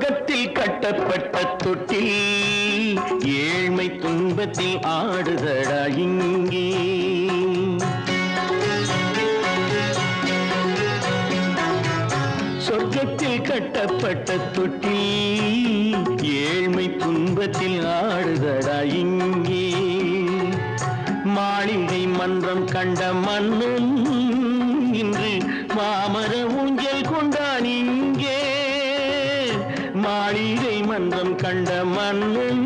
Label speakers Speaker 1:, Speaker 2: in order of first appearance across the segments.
Speaker 1: சொர்க்கத்தில் கட்டப்பட்ட தொட்டில் ஏழ்மை துன்பத்தில் ஆடுதடா இங்கே. சொர்க்கத்தில் கட்டப்பட்ட தொட்டில் ஏழ்மை துன்பத்தில் ஆடுதடா இங்கே. மாளிகை மன்றம் கண்ட மன்னன் இன்று மாமர ஊஞ்சல் கொண்டான் இங்கே. மாளிகை மன்றம் கண்ட மன்னன்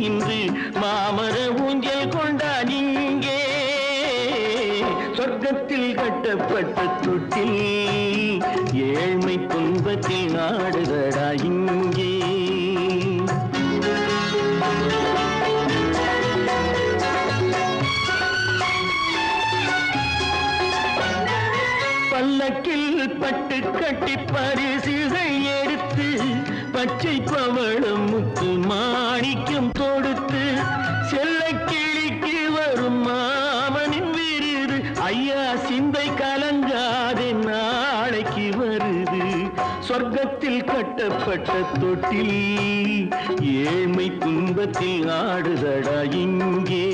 Speaker 1: இன்று மாமர ஊஞ்சல் கொண்டான் இங்கே. சொர்க்கத்தில் கட்டப்பட்ட தொட்டில் ஏழ்மை துன்பத்தில் ஆடுதடா இங்கே. பல்லக்கில் பட்டு கட்டி பரிசுகள் எடுத்து பச்சை பவளம் முத்து மாணிக்கம் தொடுத்து செல்ல கிளிக்கு வரும் மாமனின் விருது. ஐயா சிந்தை கலங்காதே நாளைக்கு வருது. சொர்க்கத்தில் கட்டப்பட்ட தொட்டில் ஏழ்மை துன்பத்தில் ஆடுதடா இங்கே.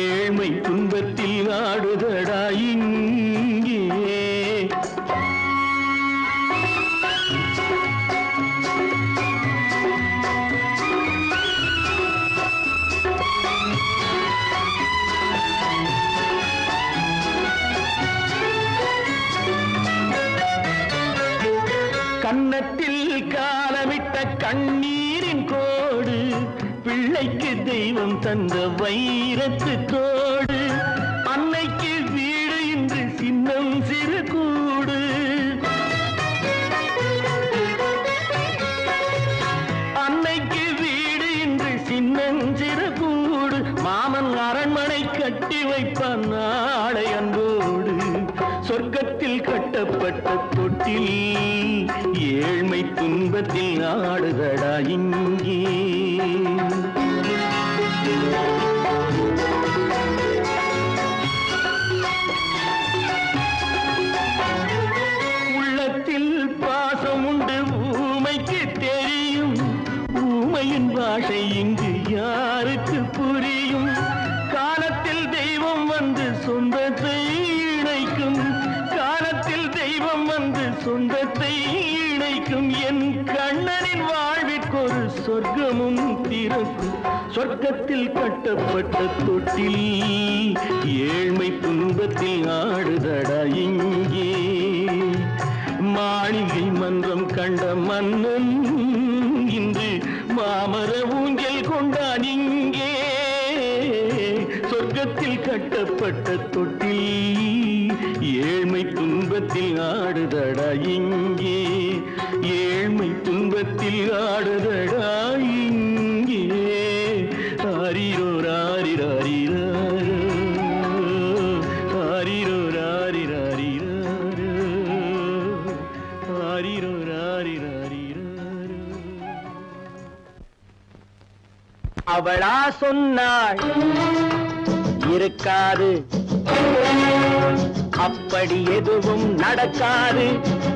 Speaker 1: ஏழ்மை துன்பத்தில் ஆடுதடா இங்கே. கன்னத்தில் காலமிட்ட கண்ணீரின் கோடு பிள்ளைக்கு தெய்வம் தந்த வைரத்து தோடு. அன்னைக்கு வீடு இன்று சின்னம் சிறு கூடு. அன்னைக்கு வீடு இன்று சின்னம் சிறு கூடு. மாமன் அரண்மனை கட்டி வைப்பான் நாளை அன்போடு. சொர்க்கத்தில் கட்டப்பட்ட தொட்டில் ஏழ்மை துன்பத்தில் ஆடுதடா இங்கே. உள்ளத்தில் பாசம் உண்டு ஊமைக்கு தெரியும். ஊமையின் பாஷை இங்கு யாருக்கு புரியும்? காலத்தில் தெய்வம் வந்து சொந்தத்தை இணைக்கும். காலத்தில் தெய்வம் வந்து சொந்தத்தை இணைக்கும். என் கண்ணனின் வாழ்விற்கொரு சொர்க்கமும் திறக்கும். சொர்க்கத்தில் கட்டப்பட்ட தொட்டில் ஏழ்மை துன்பத்தில் ஆடுதடா இங்கே. மாளிகை மன்றம் கண்ட மன்னன் இன்று மாமர ஊஞ்சல் கொண்டான் இங்கே. சொர்க்கத்தில் கட்டப்பட்ட தொட்டில் ஏழ்மை துன்பத்தில் ஆடுதடா இங்கே. ஏழ்மை துன்பத்தில் ஆடுதடா இங்கே. ஆரிரோ ராரிராரிராரோ, ஆரிரோ ராரிராரிராரோ, ஆரிரோ ராரிராரிராரோ. அவளா சொன்னாள் இருக்காது, அப்படி எதுவும் நடக்காது,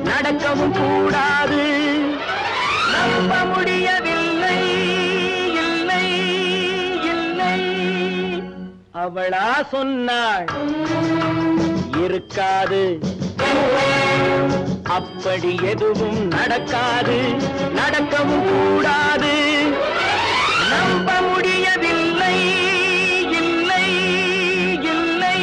Speaker 1: நடக்கவும் கூடாது. நம்ப முடியவில்லை, இல்லை இல்லை. அவளா சொன்னாள் இருக்காது, அப்படி எதுவும் நடக்காது, நடக்கவும் கூடாது. நம்ப முடியவில்லை, இல்லை இல்லை.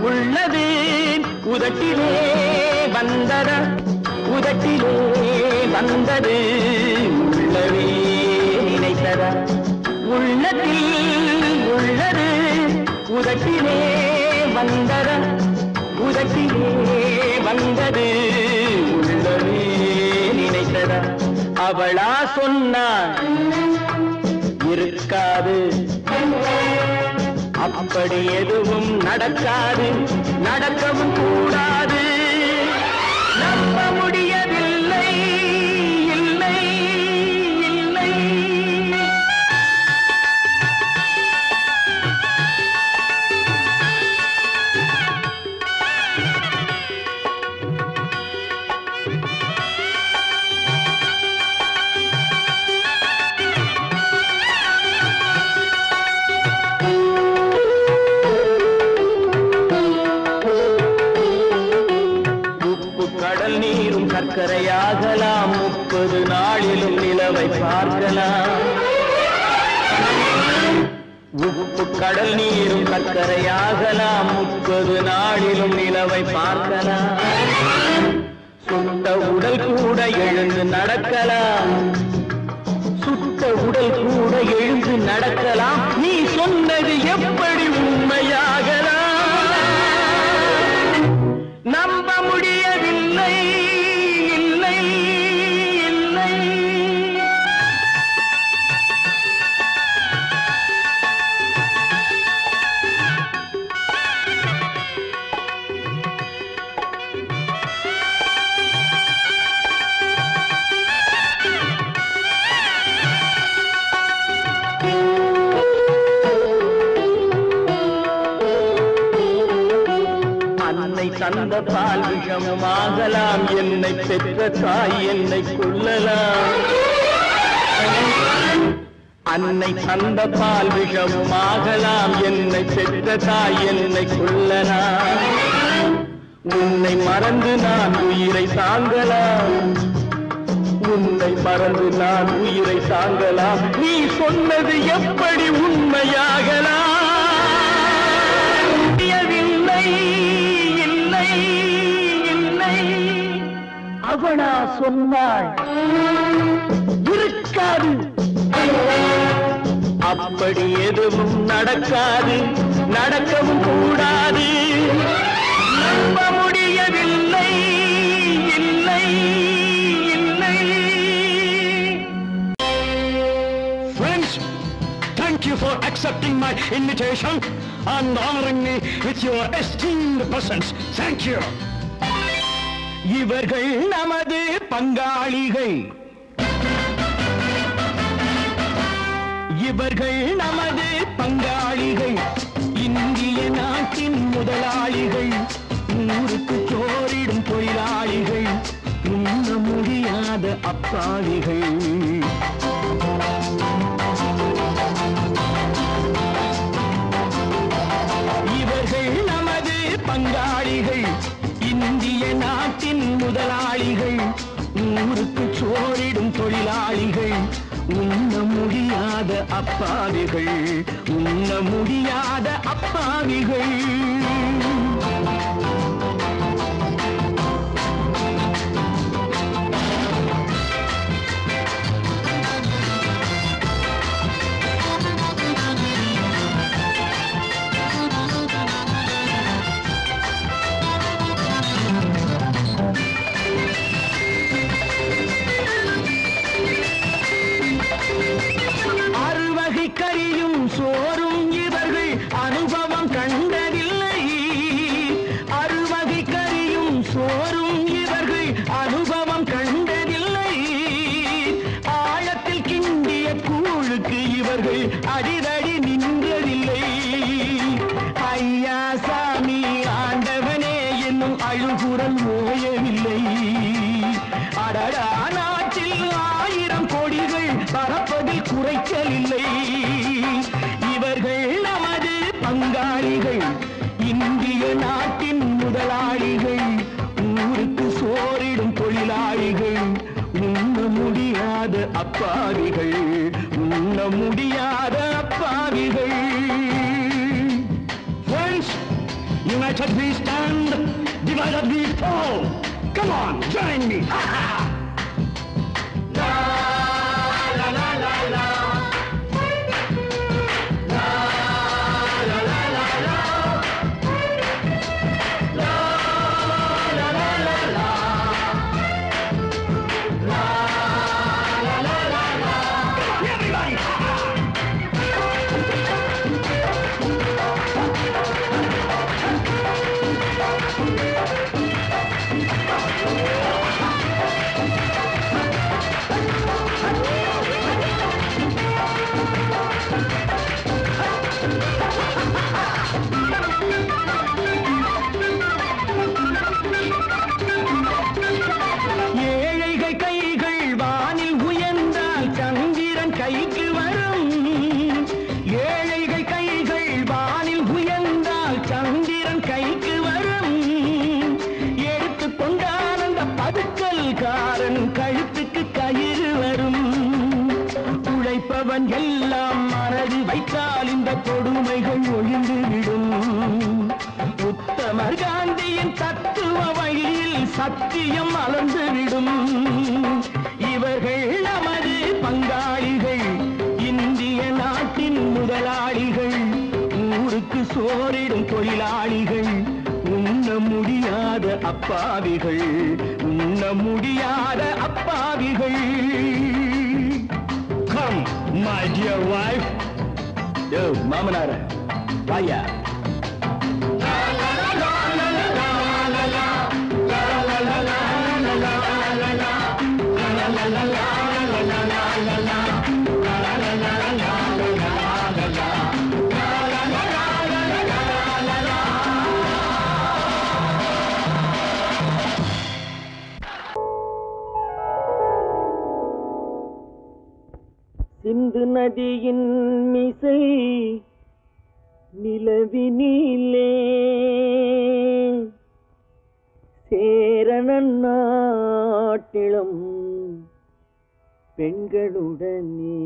Speaker 1: உள்ளது உதட்டிலே வந்ததா, உதட்டிலே வந்தது உள்ளவே நினைத்ததா. உள்ளத்தில் உள்ளது உதட்டிலே வந்ததா, உதட்டிலே வந்தது உள்ளவே நினைத்ததா. அவளா சொன்னாள் இருக்காது, அப்படி எதுவும் நடக்காது, நடக்கவும் கூடாது. நம்ப முடியவில்லை, இல்லை இல்லை. கடல் நீரும் சர்க்கரையாகலாம், 30 நாளிலும் நிலவை பார்க்கலாம். உப்பு கடல் நீரும் சர்க்கரையாகலாம், 30 நாளிலும் நிலவை பார்க்கலாம். சுட்ட உடல் கூட எழுந்து நடக்கலாம், சுட்ட உடல் கூட எழுந்து நடக்கலாம். நீ சொன்னது எப்படி உண்மையாகலாம்? நம்ப முடியவில்லை, இல்லை இல்லை. அன்னை தந்த பால் விஷமாகலாம், என்னை பெற்ற தாய் என்னை கொல்லலாம். அன்னை தந்த பால் விஷமாகலாம், என்னை பெற்ற தாய் என்னை கொல்லலாம். உன்னை மறந்து நான் உயிரை தாங்கலாம், உன்னை மறந்து நான் உயிரை தாங்கலாம். நீ சொன்னது எப்படி உண்மையாகலாம்? அவனா சொன்னாள் இருக்காது, அப்படி எதுவும் நடக்காது, நடக்கவும் கூடாது. நம்ப முடியவில்லை, இல்லை இல்லை.
Speaker 2: Friends, thank you for accepting my invitation and honoring me with your esteemed presence. Thank you.
Speaker 1: இவர்கள் நமது பங்காளிகள், இவர்கள் நமது பங்காளிகள், இந்திய நாட்டின் முதலாளிகள், ஊருக்கு சோறிடும் தொழிலாளிகள், உண்ண முடியாத அப்பாவிகள். இவர்கள் நமது பங்காளிகள், இந்திய நாட்டின் முதலாளிகள், ஊருக்கு சோறிடும் தொழிலாளிகள், உண்ண முடியாத அப்பாவிகள், உண்ண முடியாத அப்பாவிகள். கறியும் சோறும் இவர்கள் அனுபவம் கண்டதில்லை, அறுவகை கறியும் சோறும் இவர்கள் அனுபவம் கண்டதில்லை. ஆழத்தில் கிண்டிய கூழுக்கு இவர்கள் அடிதடி நின்றதில்லை. ஐயா சாமி ஆண்டவனே என்னும் அழுகுரல் ஓயவில்லை. அடடா நாட்டில் 1000 கோடிகள் பறப்பதில் குறைச்சல் இல்லை. இவர்கள் நமது பங்காளிகள், இந்திய நாட்டின் முதலாளிகள், ஊருக்கு சோறிடும் தொழிலாளிகள், உண்ண முடியாத அப்பாவிகள், உண்ண முடியாத அப்பாவிகள்.
Speaker 2: Friends, united we stand, divided we fall. Come on, join me.
Speaker 1: கொடுமைகள் ஒழிந்துவிடும். உத்தமர் காந்தியின் தத்துவ வழியில் சத்தியம் மலர்ந்துவிடும். இவர்கள் நமது பங்காளிகள், இந்திய நாட்டின் முதலாளிகள், ஊருக்கு சோறிடும் தொழிலாளிகள், உண்ண முடியாத அப்பாவிகள், உண்ண முடியாத அப்பாவிகள்.
Speaker 2: Come, my dear wife.
Speaker 1: Yo, மாமனார வாயா. சிந்து நதியின் மிசை நிலவினிலே சேரணன் நாட்டிளம் பெண்களுடனே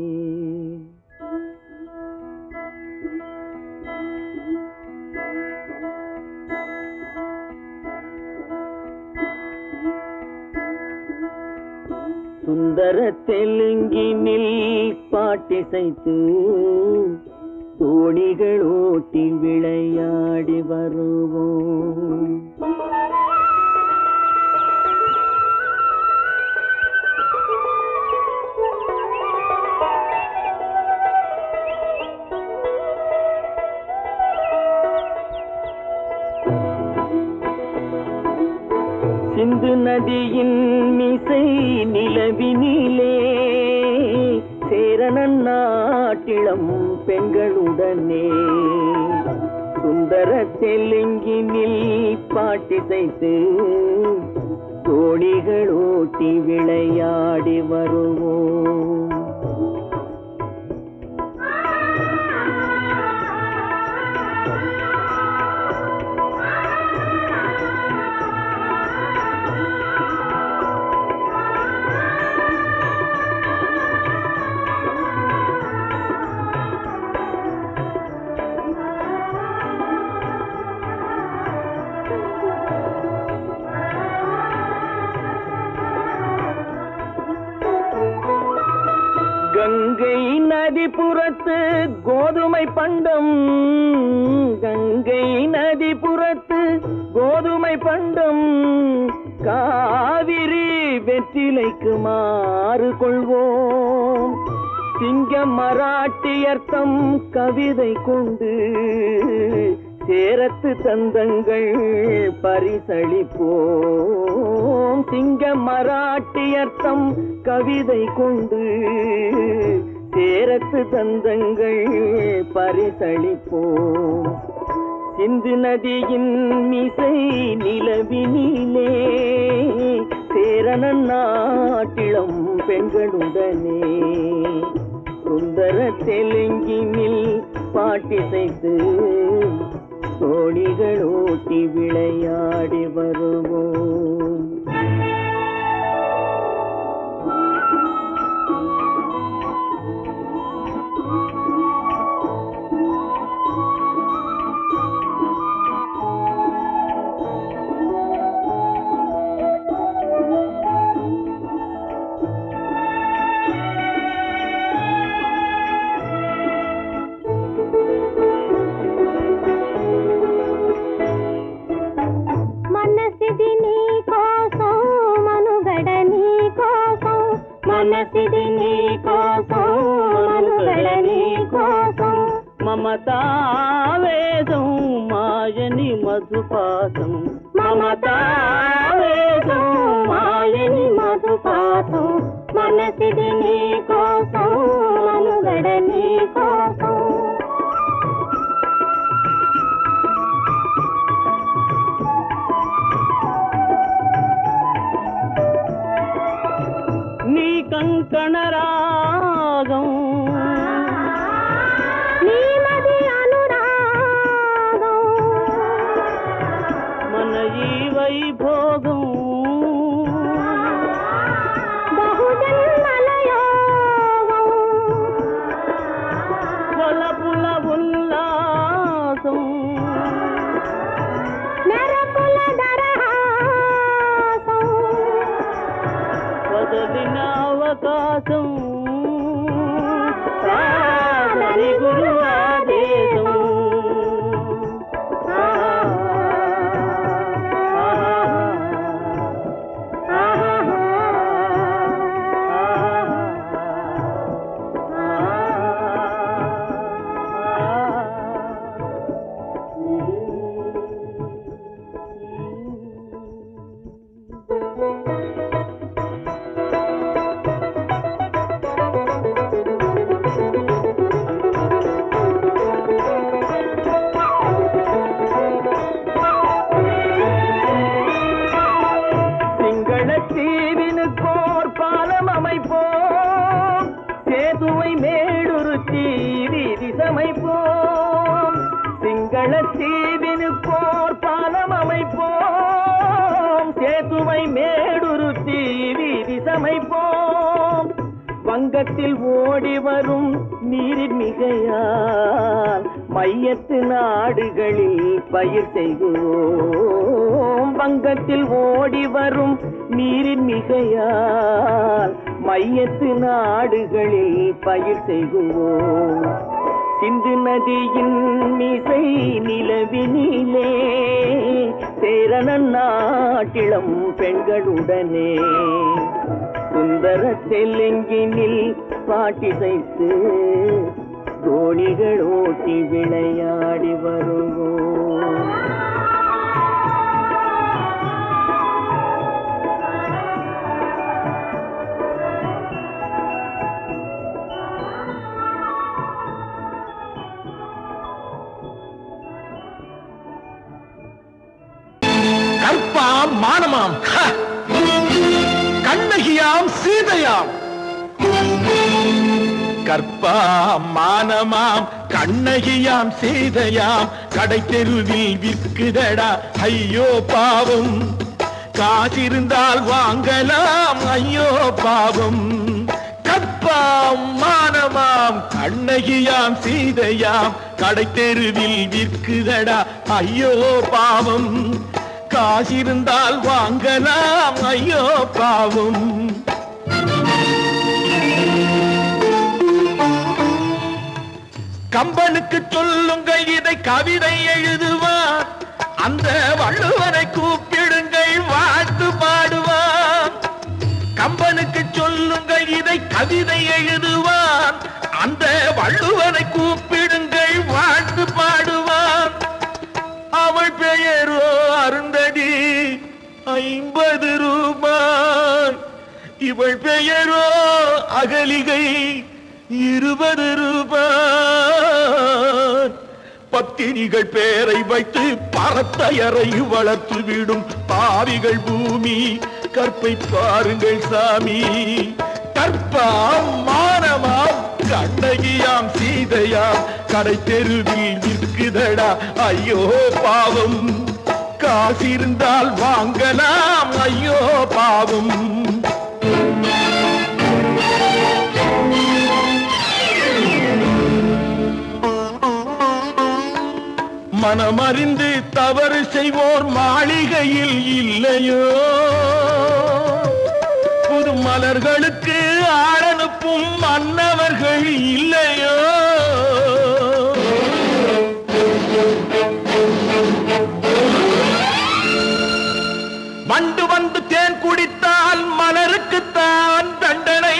Speaker 1: சுந்தர தெலுங்கினில் பாட்டிசைத்து தோணிகள் ஓட்டி விளையாடி வருவோம். சிந்து நதியின் மிசை நிலவினிலே சேரணன் நாட்டிளம் பெண்களுடனே சுந்தர தெலுங்கினில் பாட்டிசைத்து தோணிகள் ஓட்டி விளையாடி வருவோம். கங்கை நதிபுறத்து கோதுமை பண்டம், கங்கை நதிபுறத்து கோதுமை பண்டம், காவிரி வெற்றிலைக்கு மாறு கொள்வோம். சிங்க மராட்டியர்த்தம் கவிதை கொண்டு சேரத்து தந்தங்கள் பரிசளிப்போம். சிங்க மராட்டியர்த்தம் கவிதை கொண்டு சேரத்து தந்தங்கள் பரிசளிப்போம். சிந்து நதியின் மிசை நிலவினிலே சேரணன் நாட்டிளம் பெண்களுடனே சுந்தர தெலுங்கினில் பாட்டிசைத்து தோணிகள் ஓட்டி விளையாடி வருவோம். మనసిది నీ కోసం మనుగడ నీ కోసం మమతావేదం మాయని మధుపాసం మమతావేదం మాయని మధుపాసం మనసిది నీ కోసం మనుగడ నీ కోసం నీ కంకణ రాగం నీలది అనురాగం మన ఈ వైభోగం బహుజన్మల యోగం వలపుల உன்னை மேடுருத்தி வீதி சமைப்போம். வங்கத்தில் ஓடி வரும் நீரின் மிகையால் மையத்து நாடுகளில் பயிர் செய்வோம். வங்கத்தில் ஓடி வரும் நீரின் மிகையால் மையத்து நாடுகளில் பயிர் செய்வோம். சிந்து நதியின் மிசை நிலவினிலே சேரணன் நாட்டிளம் பெண்களுடனே சுந்தர தெலுங்கினில் பாட்டிசைத்து தோணிகள் ஓட்டி விளையாடி வருவோம்.
Speaker 2: கற்பாம் மானமாம் கண்ணகியாம் சீதையாம். கற்பாம் மானமாம் கண்ணகியாம் சீதையாம் கடை தெருவில் விற்குதடா ஐயோ பாவம். காசிருந்தால் வாங்கலாம் ஐயோ பாவம். கற்பாம் மானமாம் கண்ணகியாம் சீதையாம் கடை தெருவில் விற்குதடா ஐயோ பாவம். காசிருந்தால் வாங்கலாம் ஐயோ பாவம். கம்பனுக்கு சொல்லுங்கள் இதை கவிதை எழுதுவார். அந்த வள்ளுவனை கூப்பிடுங்கள் வாழ்த்து பாடுவார். கம்பனுக்கு சொல்லுங்கள் இதை கவிதை எழுதுவார். அந்த வள்ளுவனை கூப்பிடுங்கள் வாழ்த்து பாடுவார். அவள் பெயரோ அருந்ததி 50 ரூபாய். இவள் பெயரோ அகலிகை 20 ரூபாய். பத்தினிகள் பேரை வைத்து பரத்தையறை வளர்த்து விடும் பாவிகள் பூமி. கற்பை பாருங்கள் சாமி. கற்பாம் மானமாம் கண்ணகியாம் சீதையாம் கடை தெருவில் விற்குதடா ஐயோ பாவம். காசிருந்தால் வாங்கலாம் ஐயோ பாவம். மனமறிந்து தவறு செய்வோர் மாளிகையில் இல்லையோ. புது மலர்களுக்கு ஆளனுப்பும் மன்னவர்கள் இல்லையோ. வண்டு வந்து தேன் குடித்தால் மலருக்குத்தான் தண்டனை.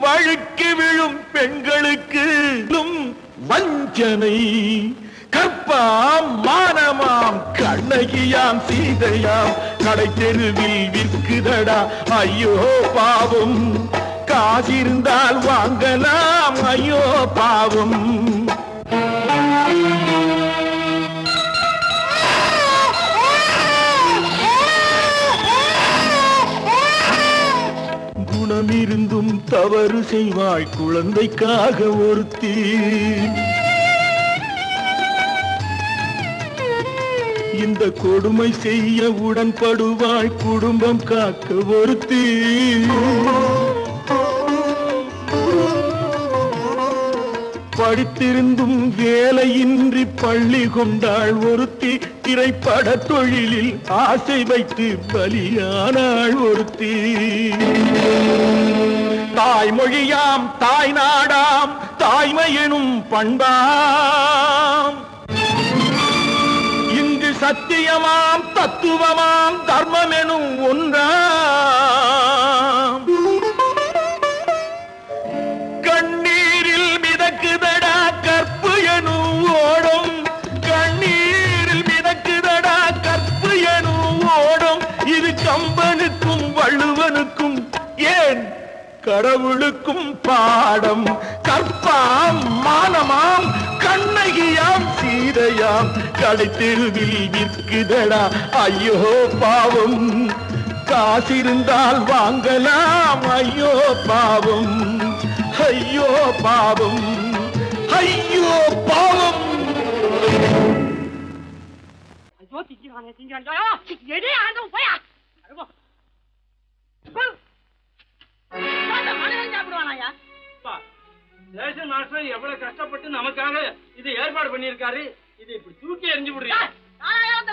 Speaker 2: வழுக்கி விழும் பெண்களுக்கு வஞ்சனை. கற்பாம் மானமாம் கண்ணகியாம் சீதையாம் கடை தெருவில் விற்குதடா ஐயோ பாவம். காசிருந்தால் வாங்கலாம் ஐயோ பாவம். குணமிருந்தும் தவறு செய்வாய் குழந்தைக்காக ஒருத்தி. இந்த கொடுமை செய்ய உடன்படுவாய் குடும்பம் காக்க ஒருத்தி. படித்திருந்தும் வேலையின்றி பள்ளி கொண்டாள் ஒருத்தி. திரைப்பட தொழிலில் ஆசை வைத்து பலியானாள் ஒருத்தி. தாய்மொழியாம் தாய் நாடாம் தாய்மை எனும் பண்பாம். இங்கு சத்தியமாம் தத்துவமாம் தர்மம் எனும் ஒன்றாம். கண்ணீரில் மிதக்குதடா கற்பு எனும் ஓடும். கண்ணீரில் மிதக்குதடா கற்பு எனும் ஓடும். இது கம்பனுக்கும் வள்ளுவனுக்கும் ஏன் கடவுளுக்கும் பாடம். கற்பாம் மானமாம் கண்ணகியாம் சீதையாம் கடை தெருவில் விற்குதடா ஐயோ பாவம். காசிருந்தால் வாங்கலாம் ஐயோ பாவம். ஐயோ பாவம். ஐயோ பாவம்.
Speaker 3: ஐயோ திங்கிறானே திங்கிறான். எடே ஆண்டவன் போயா. சாப்பிடுவானாயா?
Speaker 4: ஸ்டேஷன் மாஸ்டர் எவ்வளவு கஷ்டப்பட்டு நமக்காக இது ஏற்பாடு பண்ணியிருக்காரு. இது இப்படி தூக்கி எறிஞ்சு விடுறீங்க.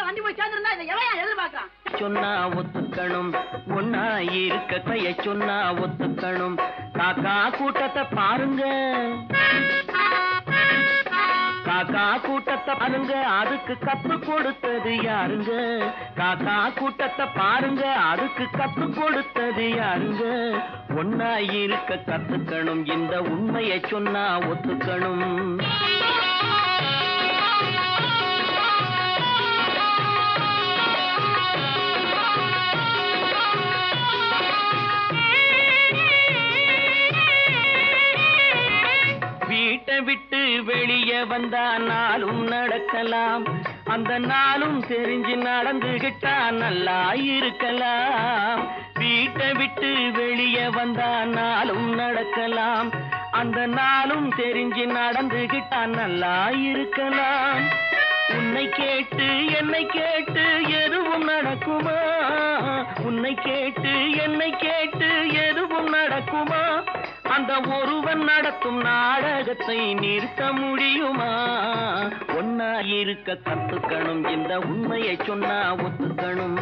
Speaker 3: வண்டி போய் சேர்ந்திருந்தா இதை எவன் எதிர்பார்க்கறான்?
Speaker 1: சொன்னா ஒத்துக்கணும், ஒன்னா இருக்க கைய சொன்னா ஒத்துக்கணும். காக்கா கூட்டத்தை பாருங்க, காக்கா கூட்டத்தை பாருங்க, அதுக்கு கத்து கொடுத்தது யாருங்க? காக்கா கூட்டத்தை பாருங்க, அதுக்கு கத்து கொடுத்தது யாருங்க? ஒன்னா இருக்க கத்துக்கணும், இந்த உண்மையை சொன்னா ஒத்துக்கணும். வீட்டை விட்டு வெளியே வந்தா நாளும் நடக்கலாம், அந்த நாளும் தெரிஞ்சு நடந்துகிட்டா நல்லா இருக்கலாம். வீட்டை விட்டு வெளியே வந்தா நாளும் நடக்கலாம், அந்த நாளும் தெரிஞ்சு நடந்துகிட்டா நல்லா இருக்கலாம். உன்னை கேட்டு என்னை கேட்டு எதுவும் நடக்குமா? உன்னை கேட்டு என்னை கேட்டு எதுவும் நடக்குமா? அந்த ஒருவன் நடத்தும் நாடகத்தை நிறுத்த முடியுமா? ஒன்னா இருக்க கத்துக்கணும், இந்த உண்மையை சொன்னா ஒத்துக்கணும்.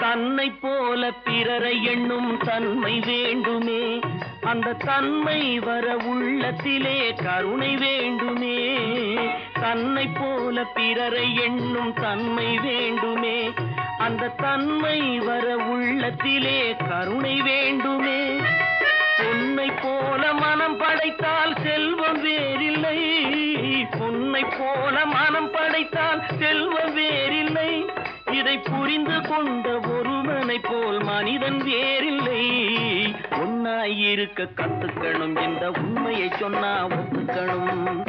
Speaker 1: தன்னை போல பிறரை எண்ணும் தன்மை வேண்டுமே, அந்த தன்மை வர உள்ளத்திலே கருணை வேண்டுமே. தன்னை போல பிறரை எண்ணும் தன்மை வேண்டுமே, அந்த தன்மை வர உள்ளத்திலே கருணை வேண்டுமே. பொன்னை போல மனம் படைத்தால் செல்வம் வேறில்லை, பொன்னை போல மனம் படைத்தால் செல்வம் வேறில்லை. இதை புரிந்து கொண்ட ஒருவனை போல் மனிதன் வேறில்லை. ஒன்னாய் இருக்க கத்துக்கணும், இந்த உண்மையை சொன்னா ஒத்துக்கணும்.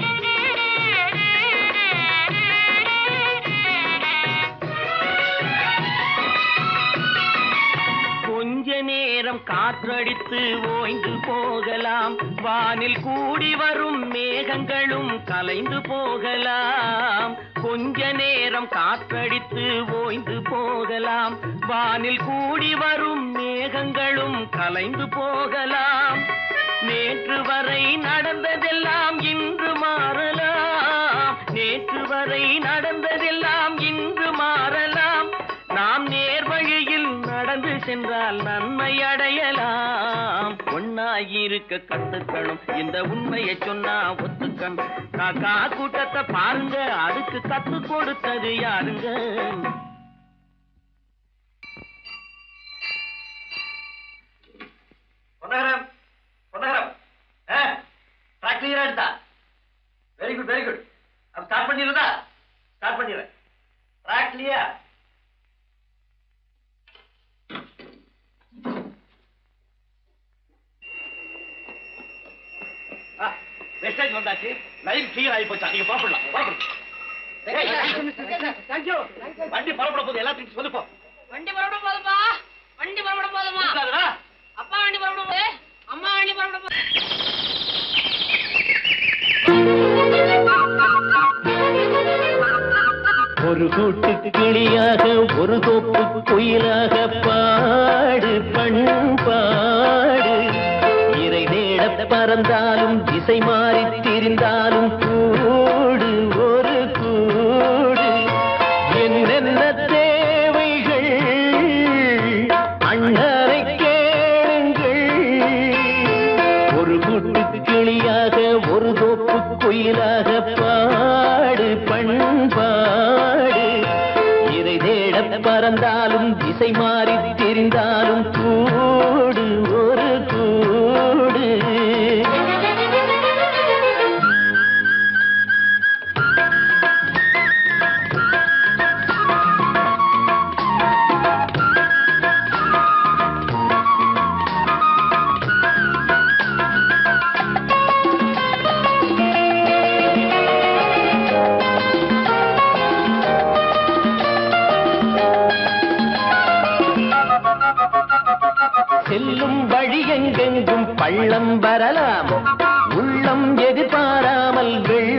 Speaker 1: கொஞ்ச நேரம் காற்றடித்து ஓய்ந்து போகலாம், வானில் கூடி வரும் மேகங்களும் கலைந்து போகலாம். கொஞ்ச நேரம் காற்றடித்து ஓய்ந்து போகலாம், வானில் கூடி வரும் மேகங்களும் கலைந்து போகலாம். நேற்று வரை நடந்ததெல்லாம் இன்று மாறலாம், நேற்று வரை நடந்ததெல்லாம் இன்று மாறலாம். நாம் நேர்வழியில் நடந்து சென்றால் நன்மை அடையலாம். ஒன்னாயிருக்க கத்துக்கணும், இந்த உண்மையை சொன்னா ஒத்துக்கணும். காக்கா கூட்டத்தை பாருங்க, அதுக்கு கத்து கொடுத்தது யாருங்க?
Speaker 4: பொன்னகரம், பொன்னகரம், ட்ராக் கிளியரா எடுத்தா? Very good, very good. அப்ப ஸ்டார்ட் பண்ணிடுறதா? ஸ்டார்ட் பண்ணிடுறேன். Track clear. வெஸ்டேஜ் வந்தாச்சு, லைன் கிளியர் ஆகி போச்சா? நீங்க புறப்படலாம். வண்டி புறப்பட போது எல்லாத்தையும் சொல்லுப்போம்.
Speaker 3: வண்டி புறப்பட போதுப்பா, வண்டி புறப்பட போதுமா? அப்பா வண்டி புறப்பட போது, அம்மா வண்டி புறப்பட போது.
Speaker 1: ஒரு கூட்டு கிளியாக ஒரு தோப்பு குயிலாக பாடு பண்பாடு. இறை தேட பறந்தாலும் திசை மாறி திரிந்தாலும் கூடு ஒரு கூடு. என்னென்ன தேவைகள் அண்ணரை கேளுங்கள். ஒரு கூட்டு கிளியாக ஒரு தோப்பு குயிலாக பாடு பண்பாடு. இறை தேட பறந்தாலும் திசை மாறி தெரிந்தாலும் கூடு ஒரு கூடு. செல்லும் வழி எங்கெங்கும் பள்ளம் வரலாம், உள்ளம்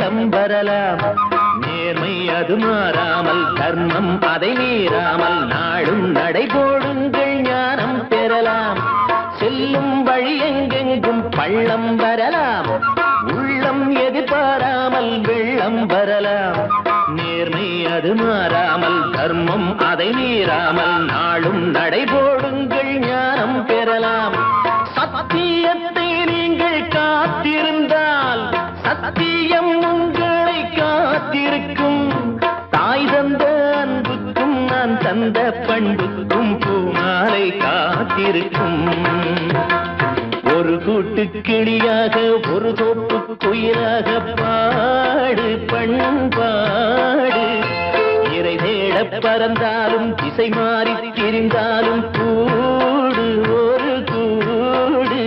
Speaker 1: வெள்ளம் வரலாம். நேர்மை அது மாறாமல், தர்மம் அதை மீறாமல், நாடும் நடைபோடுங்கள் ஞானம் பெறலாம். செல்லும் வழி எங்கெங்கும் பள்ளம் வரலாம். உள்ளம் எதிர்பாராமல் வெள்ளம் வரலாம். நேர்மை அது மாறாமல், தர்மம் அதை மீறாமல், நாளும் நடைபோடுங்கள் ஞானம் பெறலாம். சத்தியத்தை நீங்கள் காத்திருந்தால் சத்தியம் உங்களை காத்திருக்கும். தாய் தந்த அன்புக்கும் நான் தந்த பண்புக்கும் பூமாலை காத்திருக்கும். ஒரு கூட்டு கிளியாக ஒரு தோப்பு குயிலாக பாடு பண்பாடு. இறை தேட பறந்தாலும் திசை மாறி திரிந்தாலும் கூடு ஒரு கூடு.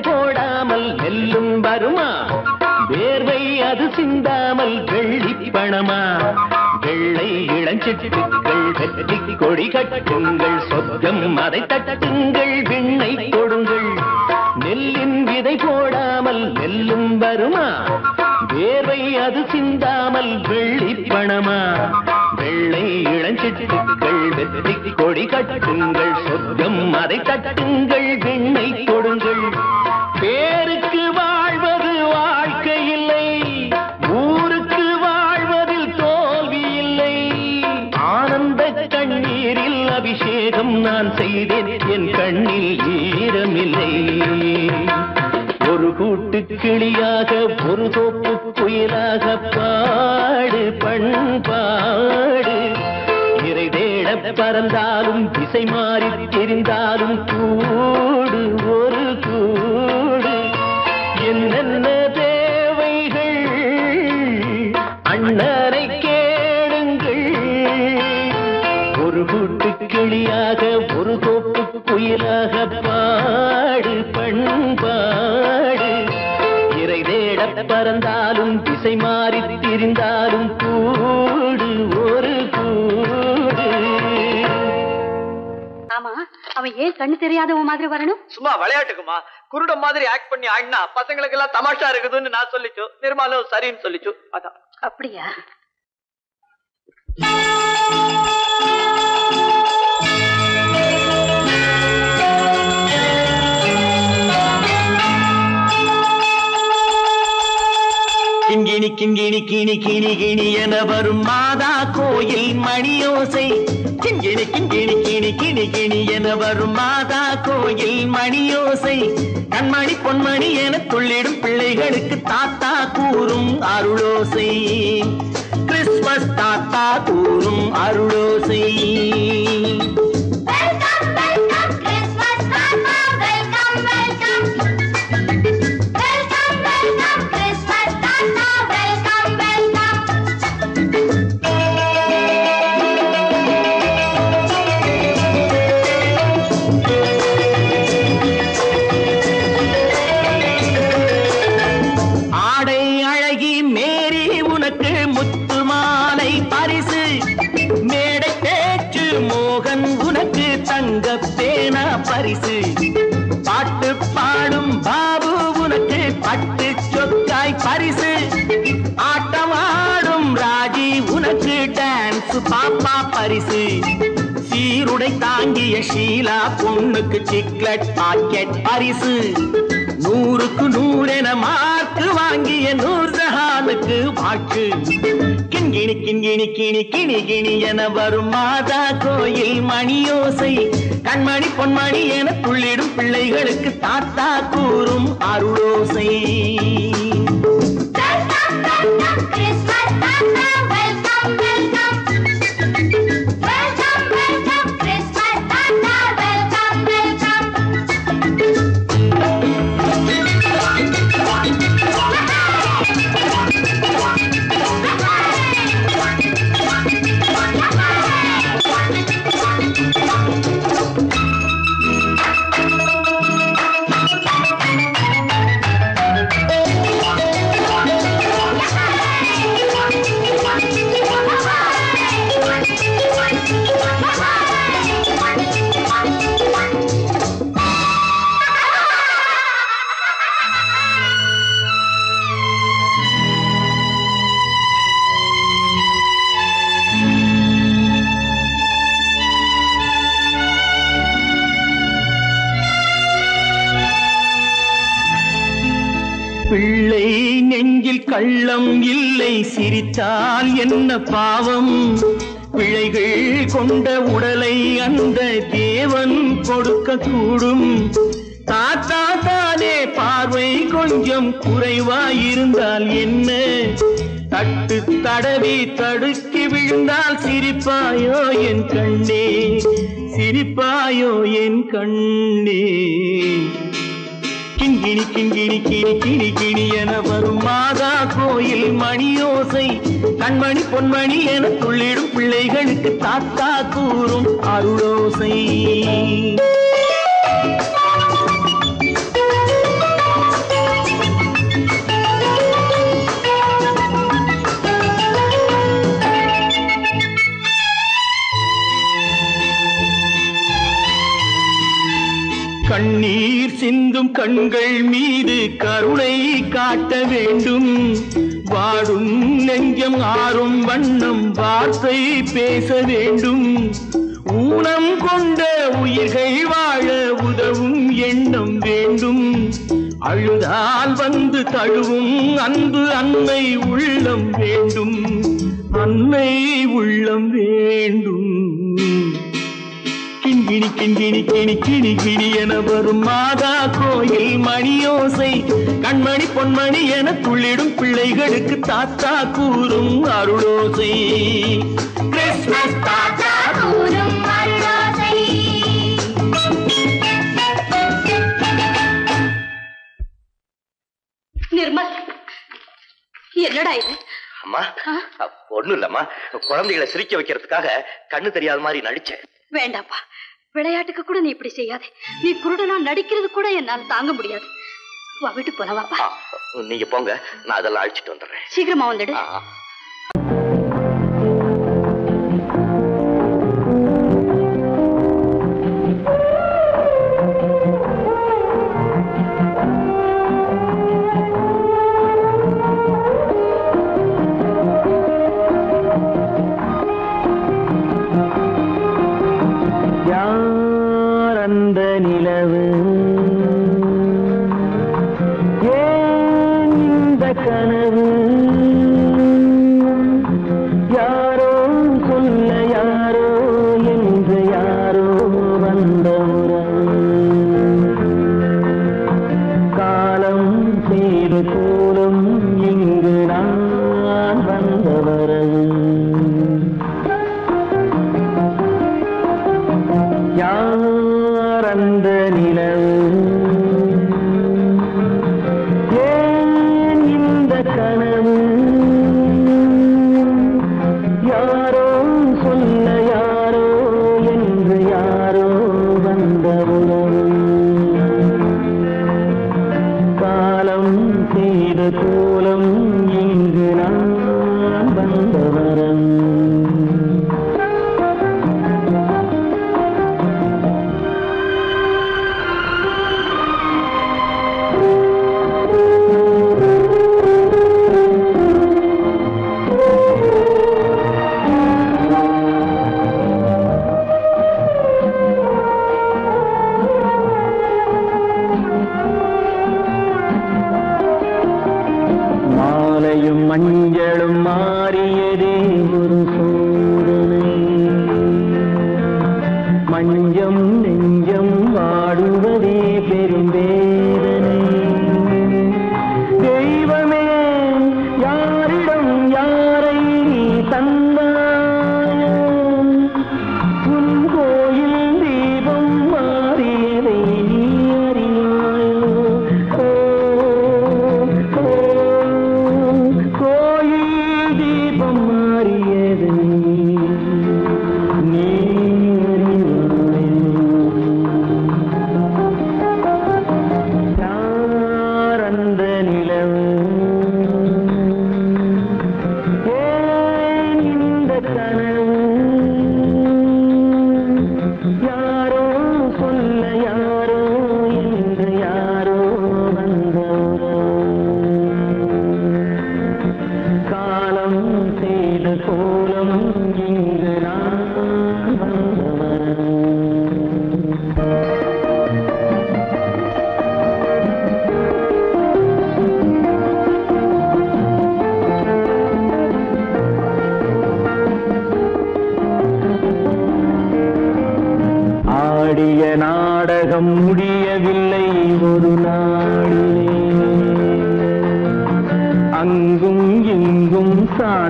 Speaker 1: போடாமல் நெல்லும் வருமா? வேர்வை அது சிந்தாமல் வெள்ளி பணமா? வெள்ளை இளஞ்சிட்டுக்கள் வெற்றி கொடி கட்டுங்கள். சொர்க்கம் அதை தட்டுங்கள், விண்ணை கொடுங்கள். நெல்லின் விதை போடாமல் நெல்லும் வருமா? வேர்வை அது சிந்தாமல் வெள்ளி பணமா? வெள்ளை இளஞ்சிட்டுக்கள் வெற்றி கொடி கட்டுங்கள். சொர்க்கம் அதை தட்டுங்கள், விண்ணை கொடுங்கள். பேருக்கு வாழ்வது வாழ்க்கை இல்லை, ஊருக்கு வாழ்வதில் தோல்வி இல்லை. ஆனந்த கண்ணீரில் அபிஷேகம் நான் செய்தேன், என் கண்ணில் ஈரமில்லை. ஒரு கூட்டு கிளியாக ஒரு தோப்பு குயிலாக பாடு பண்பாடு. இறை தேட பறந்தாலும் திசை மாறி தெரிந்தாலும் கூடு ஒரு கூடு. என்னென்ன தேவைகள் அண்ணனை கேளுங்கள். ஒரு கூட்டு கிளியாக ஒரு தோப்பு குயிலாக பாடு பண்பாடு. இறை தேட பறந்தாலும் திசை மாறி திரிந்தாலும் கூடு ஒரு கூடு.
Speaker 5: ஆமா, அவன் ஏன் கண்ணு தெரியாதவன் மாதிரி வரணும்?
Speaker 4: சும்மா விளையாட்டுக்குமா, குருட மாதிரி ஆக்ட் பண்ணி ஆடினா பசங்களுக்கு எல்லாம் தமாஷா இருக்குதுன்னு நான் சொல்லிச்சு. நிர்மலும் சரின்னு சொல்லிச்சு. அதான்.
Speaker 5: அப்படியா?
Speaker 1: கிண்கிணி கிண்கிணி கிணி கிணி கிணி என வரும் மாதா கோயில் மணியோசை. கிண்கிணி கிண்கிணி கிணி கிணி கிணி என வரும் மாதா கோயில் மணியோசை. கண்மணி பொன்மணி என துள்ளிடும் பிள்ளைகளுக்கு தாத்தா கூறும் அருளோசை. கிறிஸ்துமஸ் தாத்தா கூறும் அருளோசை. பரிசு பாட்டு பாடும் பாபு உனக்கு பட்டு சொக்காய் பரிசு. ஆட்டம் ஆடும் ராஜி உனக்கு டான்ஸ் பாப்பா பரிசு. சீருடை தாங்கிய ஷீலா பொண்ணுக்கு சிக்லெட் பாக்கெட் பரிசு. 100க்கு 100 என மார்க்கு வாங்கிய நூர்ஜஹானுக்கு வாழ்த்து. கிண்கிணி கிண்கிணி கிணி கிணி கிணி என வரும் மாதா கோயில் மணியோசை. கண்மணி பொன்மணி என துள்ளிடும் பிள்ளைகளுக்கு தாத்தா கூறும் அருளோசை. கள்ளம் இல்லை சிரித்தால் என்ன பாவம் பிழைகள் கொண்ட உடலை அந்த தேவன் கொடுக்க கூடும் தாத்தா தானே பார்வை கொஞ்சம் குறைவாயிருந்தால் என்ன தட்டு தடவி தடுக்கி விழுந்தால் சிரிப்பாயோ என் கண்ணே சிரிப்பாயோ என் கண்ணே கிண்கிணி கிண்கிணி கிணி கிணி கிணி என வரும் மாதா கோயில் மணியோசை கண்மணி பொன்மணி என துள்ளிடும் பிள்ளைகளுக்கு தாத்தா கூறும் அருளோசை கண்ணீர் சிந்தும் கண்கள் மீது கருணை காட்ட வேண்டும் வாடும் நெஞ்சம் ஆறும் வண்ணம் வார்த்தை பேச வேண்டும் ஊனம் கொண்ட உயிர்கள் வாழ உதவும் எண்ணம் வேண்டும் அழுதால் வந்து தழுவும் அன்பு அன்னை உள்ளம் வேண்டும் அன்னை உள்ளம் வேண்டும் கிண்கிணி கிண்கிணி கிணி கிணி கிணி என வரும் மாதா கோயில் மணியோசை கண்மணி பொன்மணி என துள்ளிடும் பிள்ளைகளுக்கு தாத்தா கூறும் அருளோசை கிறிஸ்மஸ் தாத்தா கூறும் அருளோசை
Speaker 5: நிர்மல் என்னடா இது
Speaker 4: அம்மா ஒண்ணும் இல்லம்மா குழந்தைகளை சிரிக்க வைக்கிறதுக்காக கண்ணு தெரியாத மாதிரி நடிச்சேன்
Speaker 5: வேண்டாப்பா விளையாட்டுக்கு கூட நீ இப்படி செய்யாதே நீ குருடனா நடிக்கிறது கூட என்னால தாங்க முடியாது வா வீட்டுக்கு போல வாப்பா
Speaker 4: நீங்க போங்க நான் அதெல்லாம் அழிச்சிட்டு வந்துடுறேன்
Speaker 5: சீக்கிரமா வந்துடு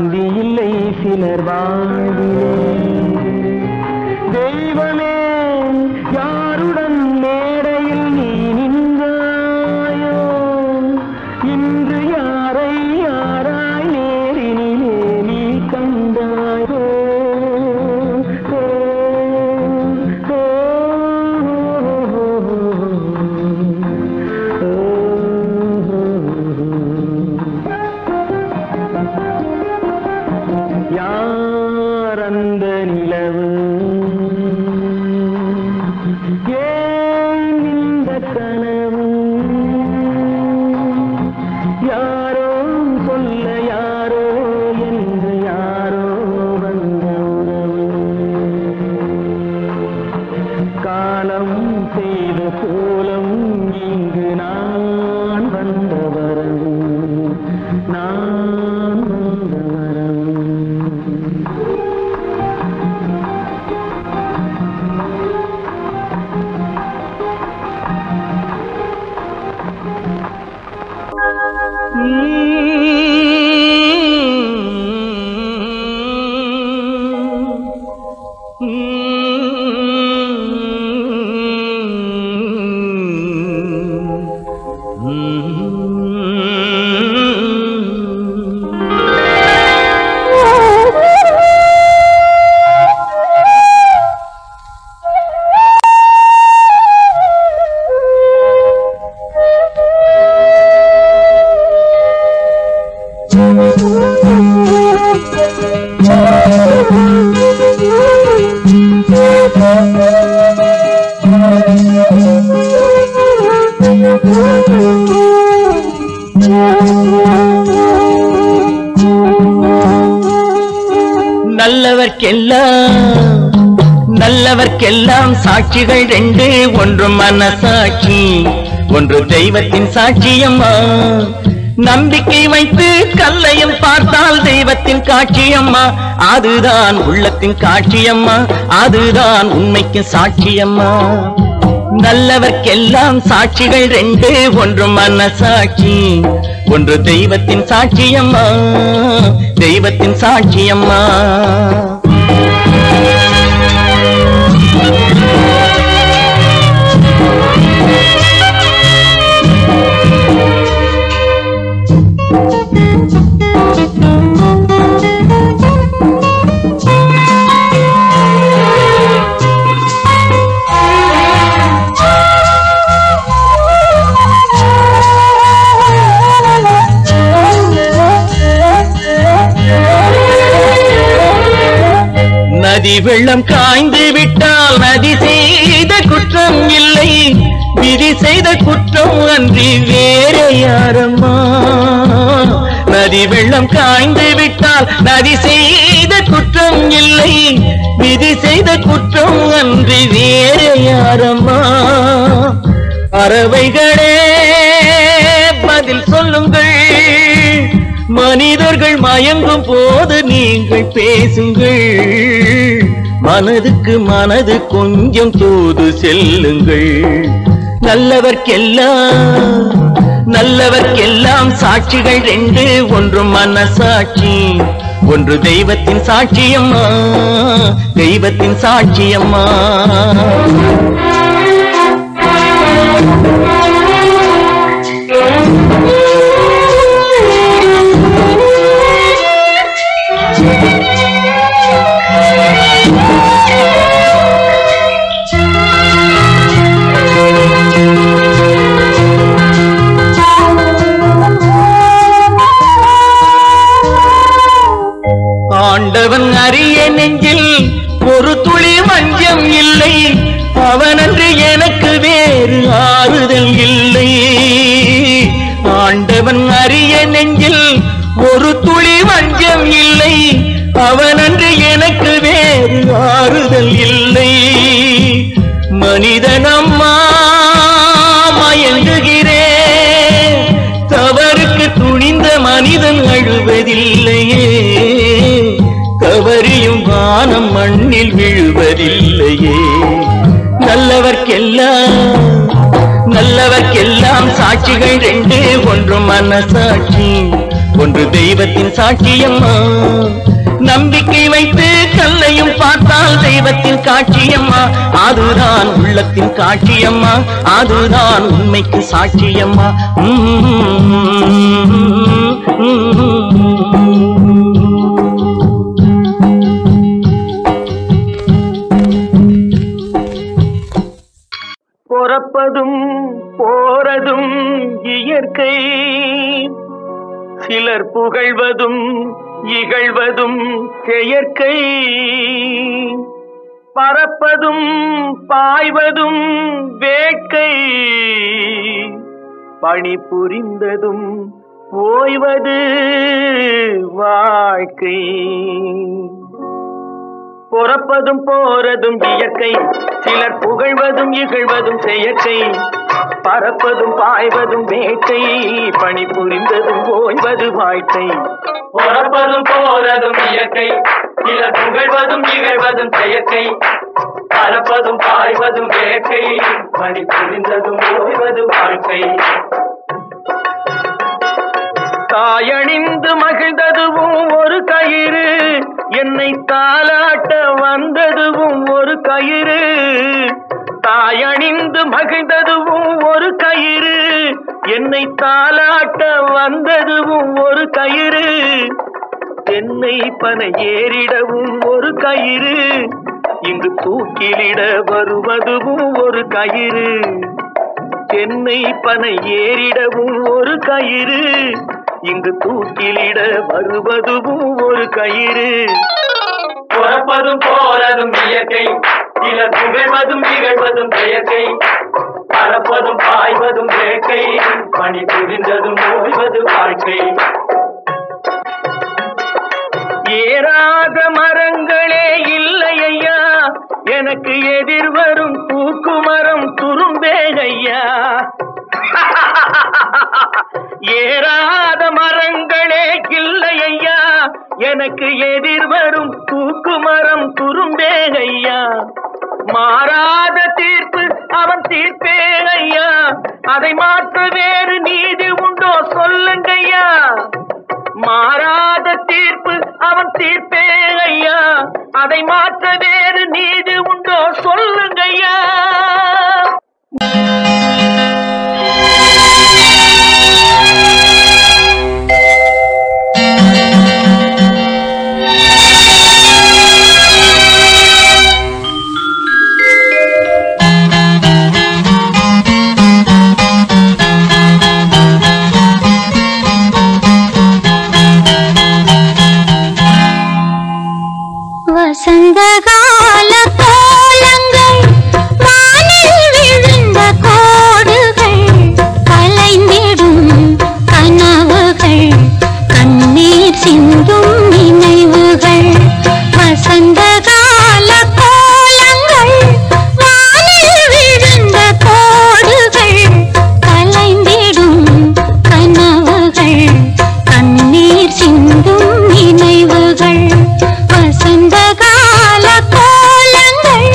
Speaker 1: சாந்தி இல்லை சிலர் வாழ்விலே. தெய்வமே யாருடன் மேடையில் நீ நின்றாயோ, இன்று யாரை யாராய் நேரினிலே நீ கண்டாயோ. யார் அந்த நிலவு, ஏன் இந்த கனவு, யாரோ சொல்ல யாரோ என்று யாரோ வந்த உறவு. காலம் செய்த கோலம் இங்கு நான் வந்த வரவு, நான் வந்த வரவு. நல்லவர்க்கெல்லாம் சாட்சிகள் ரெண்டு, ஒன்று மனசாட்சி, ஒன்று தெய்வத்தின் சாட்சியம்மா. நம்பிக்கை வைத்து கல்லையும் பார்த்தால் தெய்வத்தின் காட்சியம்மா. அதுதான் உள்ளத்தின் காட்சியம்மா, அதுதான் உண்மைக்கு சாட்சியம்மா. நல்லவர்க்கெல்லாம் சாட்சிகள் ரெண்டு, ஒன்று மனசாட்சி, ஒன்று தெய்வத்தின் சாட்சியம்மா, தெய்வத்தின் சாட்சியம்மா. நதி வெள்ளம் காய்ந்து விட்டால் நதி செய்த குற்றம் இல்லை, விதி செய்த குற்றம் அன்றி வேறு யாரம்மா. நதி வெள்ளம் காய்ந்து விட்டால் நதி செய்த குற்றம் இல்லை, விதி செய்த குற்றம் அன்றி வேறு யாரம்மா. பறவைகளே பதில் சொல்லுங்கள், மனிதர்கள் மயங்கும் போது நீங்கள் பேசுங்கள். மனதுக்கு மனது கொஞ்சம் தூது செல்லுங்கள். நல்லவர்க்கெல்லாம் சாட்சிகள் ரெண்டு, ஒன்று மனசாட்சி, ஒன்று தெய்வத்தின் சாட்சியம்மா, தெய்வத்தின் சாட்சியம்மா. ஆண்டவன் அறிய நெஞ்சில் ஒரு துளி வஞ்சம் இல்லை, அவனன்று எனக்கு வேறு ஆறுதல் இல்லை. ஆண்டவன் அறிய நெஞ்சில் ஒரு துளி வஞ்சம் இல்லை, அவனன்று எனக்கு வேறு ஆறுதல் இல்லை. மனிதனம்மா மயங்குகிறேன், தவறுக்கு துணிந்த மனிதன் அழுவதில்லையே, தவறியும் வானம் மண்ணில் விழுவதில்லையே. நல்லவர்க்கெல்லாம் சாட்சிகள் ரெண்டு, ஒன்று மனசாட்சி, ஒன்று தெய்வத்தின் சாட்சியம்மா, நம்பிக்கை வைத்து கல்லையும் பார்த்தால் தெய்வத்தின் காட்சியம்மா, அதுதான் உள்ளத்தின் காட்சியம்மா, அதுதான் உண்மைக்கு சாட்சியம்மா. பொறப்பதும் போறதும் இயற்கை, சிலர் புகழ்வதும் இகழ்வதும் செயற்கை, பறப்பதும் பாய்வதும் வேட்கை, பணி புரிந்ததும் ஓய்வது வாழ்க்கை. பொறப்பதும் போறதும் இயற்கை, சிலர் புகழ்வதும் இகழ்வதும் செயற்கை, பறப்பதும் பாய்வதும் வேட்டை, பணி புரிந்ததும் ஓய்வது வாழ்க்கை. பொறப்பதும் போறதும் இயற்கை, சிலர் புகழ்வதும் இகழ்வதும் செயற்கை, பறப்பதும் பாய்வதும் வேட்டை, பணி புரிந்ததும் ஓய்வது வாழ்க்கை. தாயணிந்து மகிழ்ந்ததுவும் ஒரு கயிறு, என்னை தாலாட்ட வந்ததுவும் ஒரு கயிறு. தாயணிந்து மகிழ்ந்ததுவும் ஒரு கயிறு, என்னை தாலாட்ட வந்ததுவும் ஒரு கயிறு. தென்னை பனை ஏறிடவும் ஒரு கயிறு, இங்கு தூக்கிலிட வருவதுவும் ஒரு கயிறு. தென்னை பனை ஏறிடவும் ஒரு கயிறு, இங்கு தூக்கிலிட வருவதுவும் ஒரு கயிறு. பொறப்பதும் போறதும் இயற்கை, சிலர் புகழ்வதும் இகழ்வதும் செயற்கை, பறப்பதும் பாய்வதும் வேட்கை, பணி புரிந்ததும் ஓய்வது வாழ்க்கை. ஏறாத மரங்களே இல்லை ஐயா, எனக்கு எதிர்வரும் தூக்குமரம் துரும்பேகையா. ஏறாத மரங்களே இல்லை ஐயா, எனக்கு எதிர்வரும் தூக்குமரம் துரும்பேகையா. மாறாத தீர்ப்பு அவன் தீர்ப்பே ஐயா, அதை மாற்ற வேறு நீதி உண்டோ சொல்லுங்கய்யா. மாறாத தீர்ப்பு அவன் தீர்ப்பே ஐயா, அதை மாற்ற வேறு நீதி உண்டோ சொல்லுங்கய்யா.
Speaker 6: வசந்தகால கோலங்கள், வானில் விழுந்த கோடுகள், கலைந்திடும் கனவுகள், கண்ணீர் சிந்தும் நினைவுகள். வசந்தகால கோலங்கள், வானில் விழுந்த கோடுகள், கலைந்திடும் கனவுகள், கண்ணீர் சிந்தும் நினைவுகள். வசந்தகால கோலங்கள்.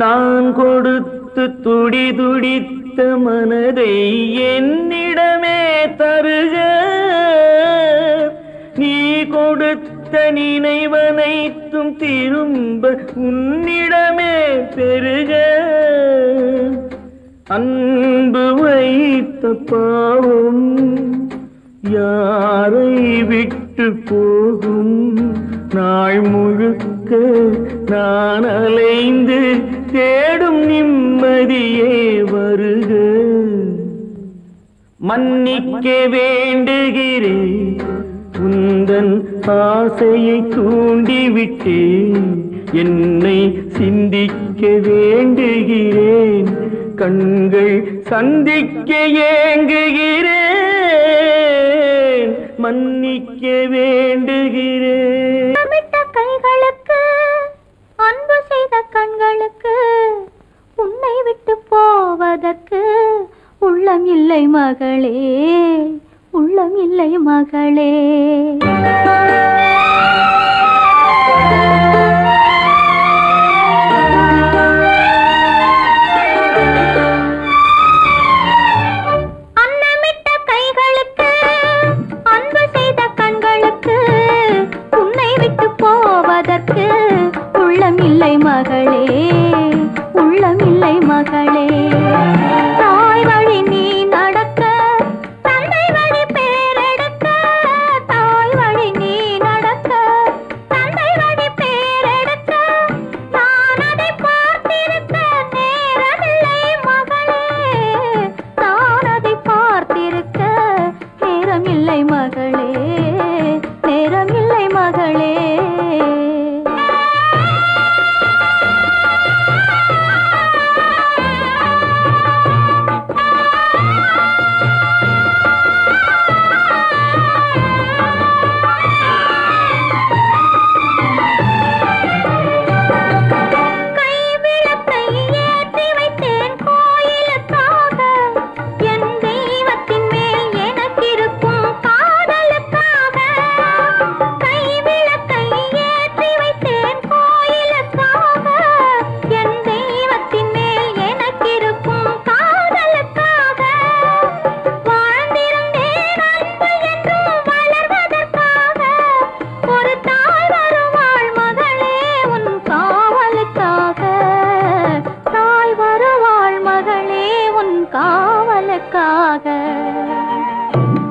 Speaker 1: நான் கொடுத்து துடி துடித்த மனதை என்னிடமே தருக, நீ கொடுத்த நினைவனைத்தும் திரும்ப உன்னிடமே பெருக. அன்பு வைத்த பாவம் யாரை விட்டு போகும், நாள் முழுக்க நான் அலைந்து தேடும் நிம்மதியே வருக. மன்னிக்க வேண்டுகிறேன், உந்தன் ஆசையை தூண்டிவிட்டேன், என்னை சிந்திக்க வேண்டுகிறேன், கண்கள் சந்திக்க ஏங்குகிறேன், மன்னிக்க வேண்டுகிறேன்.
Speaker 6: கைகளுக்கு அன்பு செய்த கண்களுக்கு உன்னை விட்டு போவதற்கு உள்ளம் இல்லை மகளே, உள்ளம் இல்லை மகளே. அன்னமிட்ட கைகளுக்கு அன்பு செய்த கண்களுக்கு உன்னை விட்டு போவதற்கு உள்ளம் இல்லை மகளே, உள்ளம் இல்லை மகளே. தாய் வழி நீ நடக்க, தந்தை வழி பேரெடுக்க, தாய் வழி நீ நடக்க, தந்தை வழி பேரெடுக்க, நான் அதை பார்த்திருக்க நேரமில்லை மகளே, நான் அதை பார்த்திருக்க நேரமில்லை மகளே, நேரமில்லை மகளே.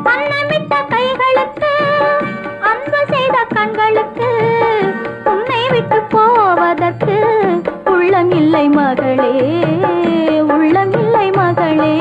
Speaker 6: அன்னமிட்ட கைகளுக்கு அன்பு செய்த கண்களுக்கு உன்னை விட்டு போவதற்கு உள்ளம் இல்லை மகளே, உள்ளம் இல்லை மகளே.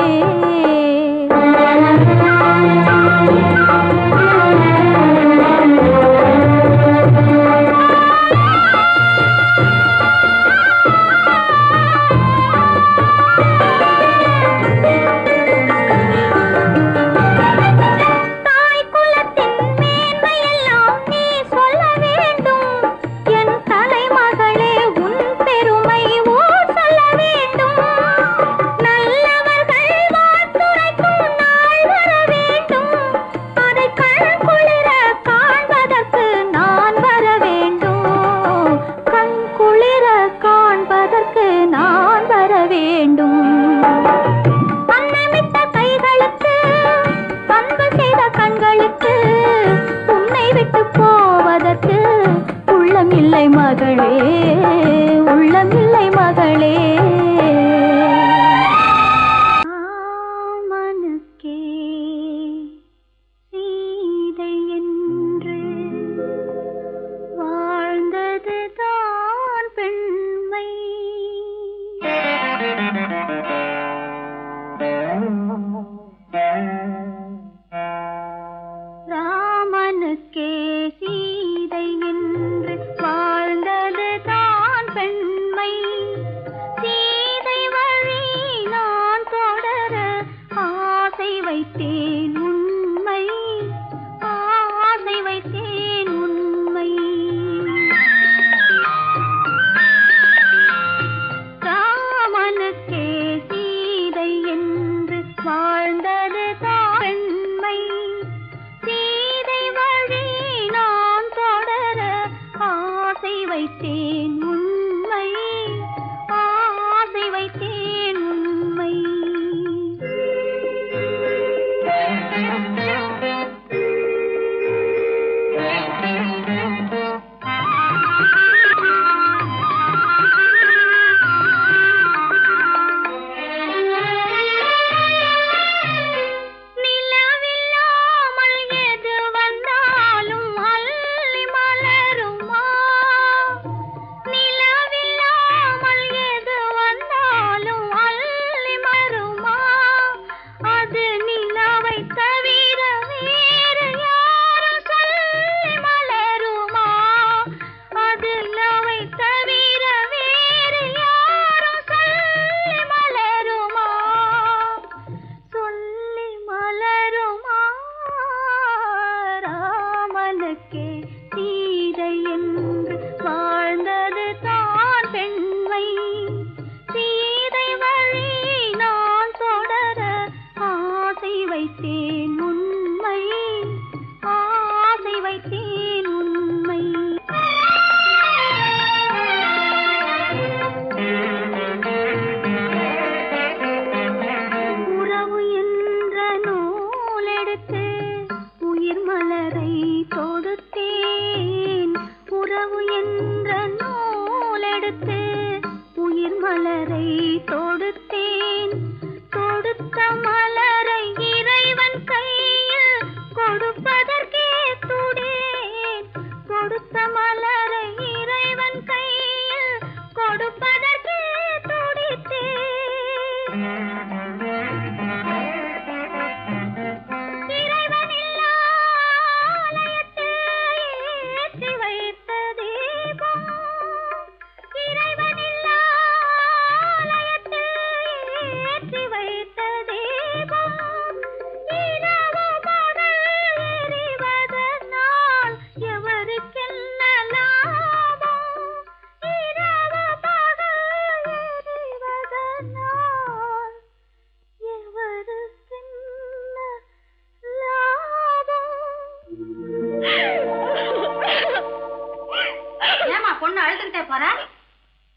Speaker 6: உள்ளமில்லை மகளே, உள்ளமில்லை மகளே. ராமனுக்கே சீதை என்று வாழ்ந்ததுதான் பெண்மை. ராமனுக்கே சீதை என்று வாழ்ந்ததுதான் பெண்மை. சீதை வழி நான் தொடர ஆசை வைத்தேன் உண்மை, ஆசை வைத்தேன் உண்மை. ராமனுக்கே சீதை என்று வாழ்ந்ததுதான் பெண்மை. சீதை வழி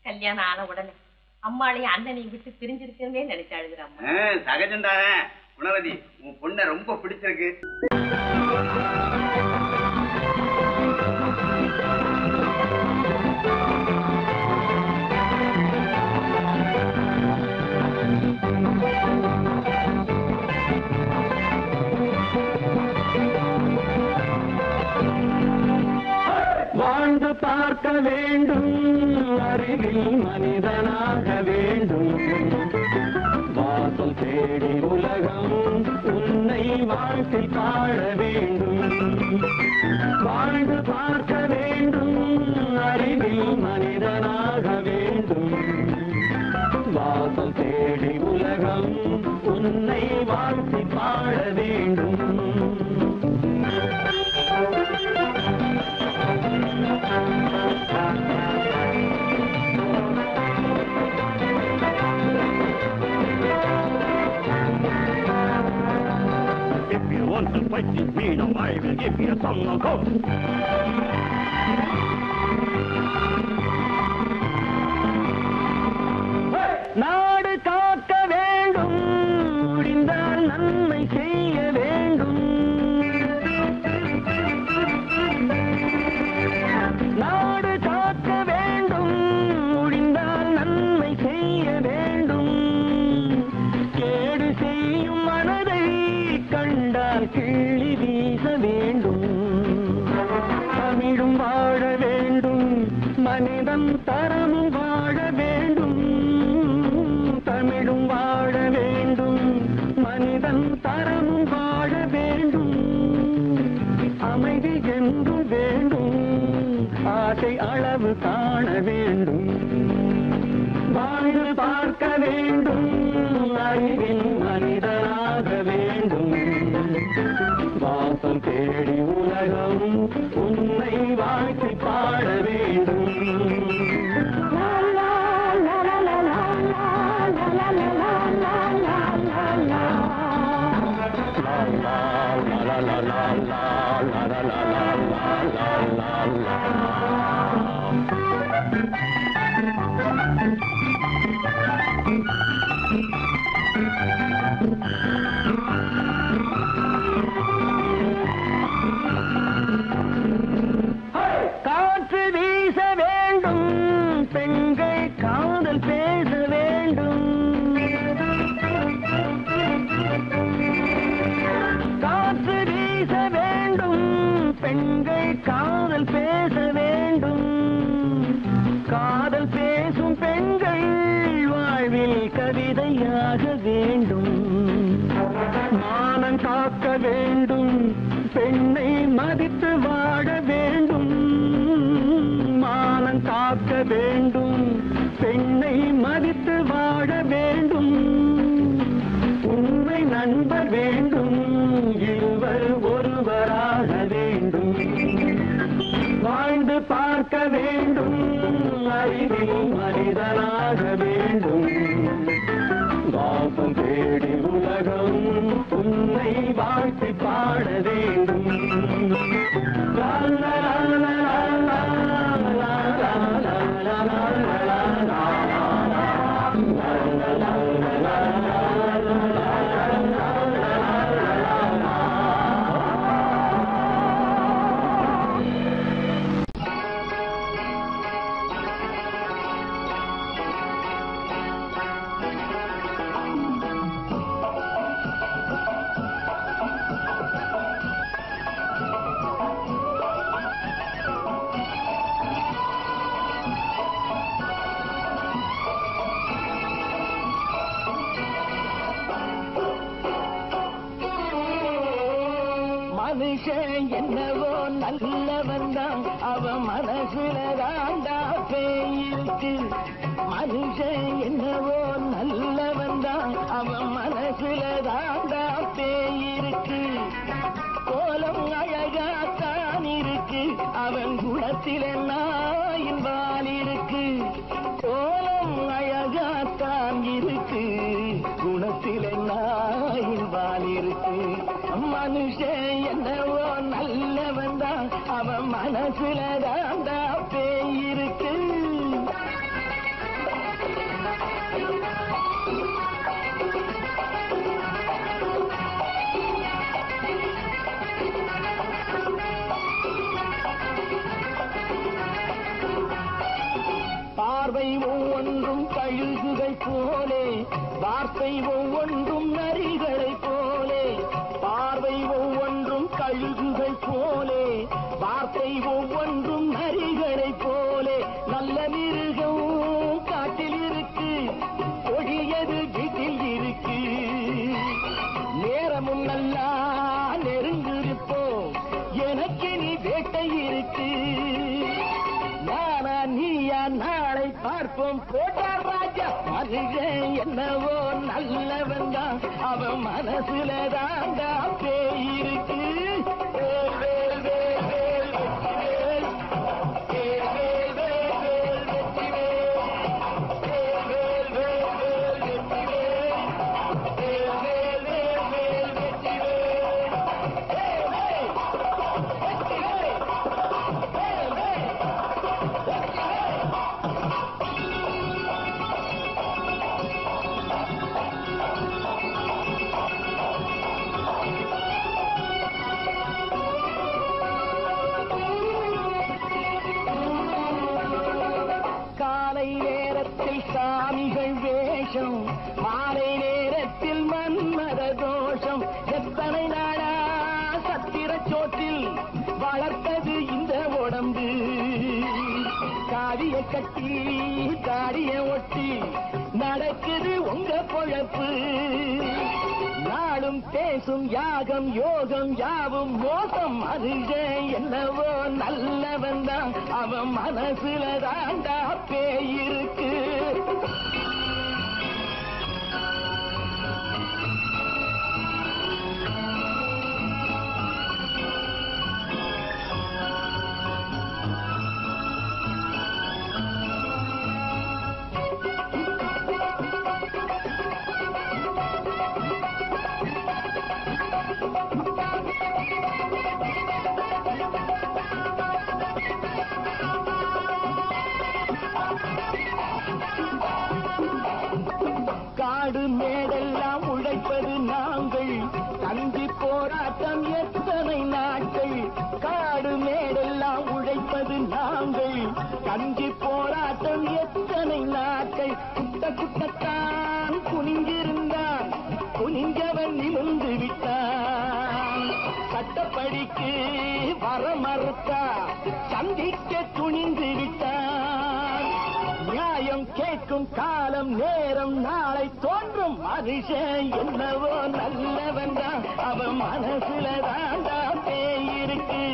Speaker 3: கல்யாணம் ஆன உடனே அம்மாளையும் அண்ணனையும் விட்டு பிரிஞ்சிருக்கே நினைச்சு அழுகுறாம்மா.
Speaker 4: சகஜம்தானே. குணவதி, உன் பொண்ணை ரொம்ப பிடிச்சிருக்கு.
Speaker 1: வாழ்ந்து பார்க்க வேண்டும், அறிவில் மனிதனாக வேண்டும், வாசல் தேடி உலகம் உன்னை வாழ்த்தி பாட வேண்டும். வாழ்ந்து பார்க்க வேண்டும், அறிவில் மனிதனாக வேண்டும், வாசல் தேடி உலகம் உன்னை வாழ்த்தி பாட வேண்டும்.
Speaker 2: If you want to fight with me, now I will give you some of hope.
Speaker 1: நாடு காக்க வேண்டும், முடிந்தால் நன்மை செய்ய வேண்டும். நாடு காக்க வேண்டும், முடிந்தால் நன்மை செய்ய வேண்டும். கேடு செய்யும் மனதை கண்டால் கிள்ளி வீச வேண்டும். தமிழும் வாழ வேண்டும், மனிதன் தரமும் வாழ வேண்டும். தமிழும் வாழ வேண்டும், மனிதன் தரமும் வாழ வேண்டும். அமைதி என்றும் வேண்டும், ஆசை அளவு காண வேண்டும். வாழ்ந்து பார்க்க வேண்டும், அறிவில் மனிதனாக வேண்டும். வாசல் தேடி உலகம் உன்னை வாழ்த்தி பாட வேண்டும். பெண்கள் காதல் பேச வேண்டும். காதல் பேசும் பெண்கள் வாழ்வில் கவிதையாக வேண்டும். மானம் காக்க வேண்டும், பெண்ணை மதித்து வாழ வேண்டும். மானம் காக்க வேண்டும், பெண்ணை மதித்து வாழ வேண்டும். உண்மை நண்பர் வேண்டும், இருவர் ஒருவராக வேண்டும். வாழ்ந்து பார்க்க வேண்டும், அறிவில் மனிதனாக வேண்டும். வாசம் தேடி உலகம் உன்னை வாழ்த்தி பாட வேண்டும். லா லா லா லா லா லா லா லா லா லா. மனுஷன் என்னவோ நல்லவன் தான், அவன் மனசுல தாண்டா பேயிருக்கு. மனுஷன் என்னவோ நல்லவன் தான், அவன் மனசுல தாண்டா பேயிருக்கு. கோலம் அழகாத்தான் இருக்கு, அவன் குணத்தில நாயின் வால் இருக்கு. கோலம் அழகாத்தான் இருக்கு, குணத்தில நாயின் வால் இருக்கு. மனுஷன் என்னவோ நல்லவன் தான், அவன் மனசுல தாண்டா பேயிருக்கு. பார்வை ஒவ்வொன்றும் கழுகுகை போலே, வார்த்தை ஒவ்வொன்றும் நரிகளை போலே. பார்வை ஒவ்வொன்றும் கழுகுகை போலே, வார்த்தை ஒவ்வொன்றும் நரிகளை போலே. நல்ல மிருகம் காட்டில் இருக்கு, கொடியது வீட்டில் இருக்கு. நேரமும் நல்லா நெருங்கிருப்போம், எனக்கு நீ வேட்டை இருக்கு. நானா நீயா நாளை பார்ப்போம், போட்டார் ராஜா. மனுஷன் என்னவோ நல்லவன் தான், அவன் மனசுல தாண்டா பேயிருக்கு. சாமிகள் வேஷம், மாலை நேரத்தில் மன்மத தோஷம். எத்தனை நாளா சத்திர சோற்றில் வளர்த்தது இந்த உடம்பு. காவிய கட்டி தாடிய ஒட்டி நடக்குது உங்க பொழப்பு. நாளும் பேசும் யாகம் யோகம் யாவும் மோசம். மனுஷன் என்னவோ நல்லவன் தான், அவன் மனசுல தாண்டா பேயிருக்கு. காடு மேடெல்லாம் உழைப்பது நாங்கள், தந்தி போராட்டம் எத்தனை நாட்கள். காடு மேடெல்லாம் உழைப்பது நாங்கள், தந்தி போராட்டம் எத்தனை நாட்கள். குட்ட குட்டத்தான் குனிஞ்சிருந்தான், குனிஞ்சவன் நிமிர்ந்து விட்டான். சட்டப்படி இருக்கு வர மறுத்தா சந்திக்க துணிந்து விட்டான். நியாயம் கேட்கும் காலம் நேரம் நாளை தோன்றும் மனுஷன் என்னவோ நல்லவன் தான் அவன் மனசுல தாண்டா பேய் இருக்கு.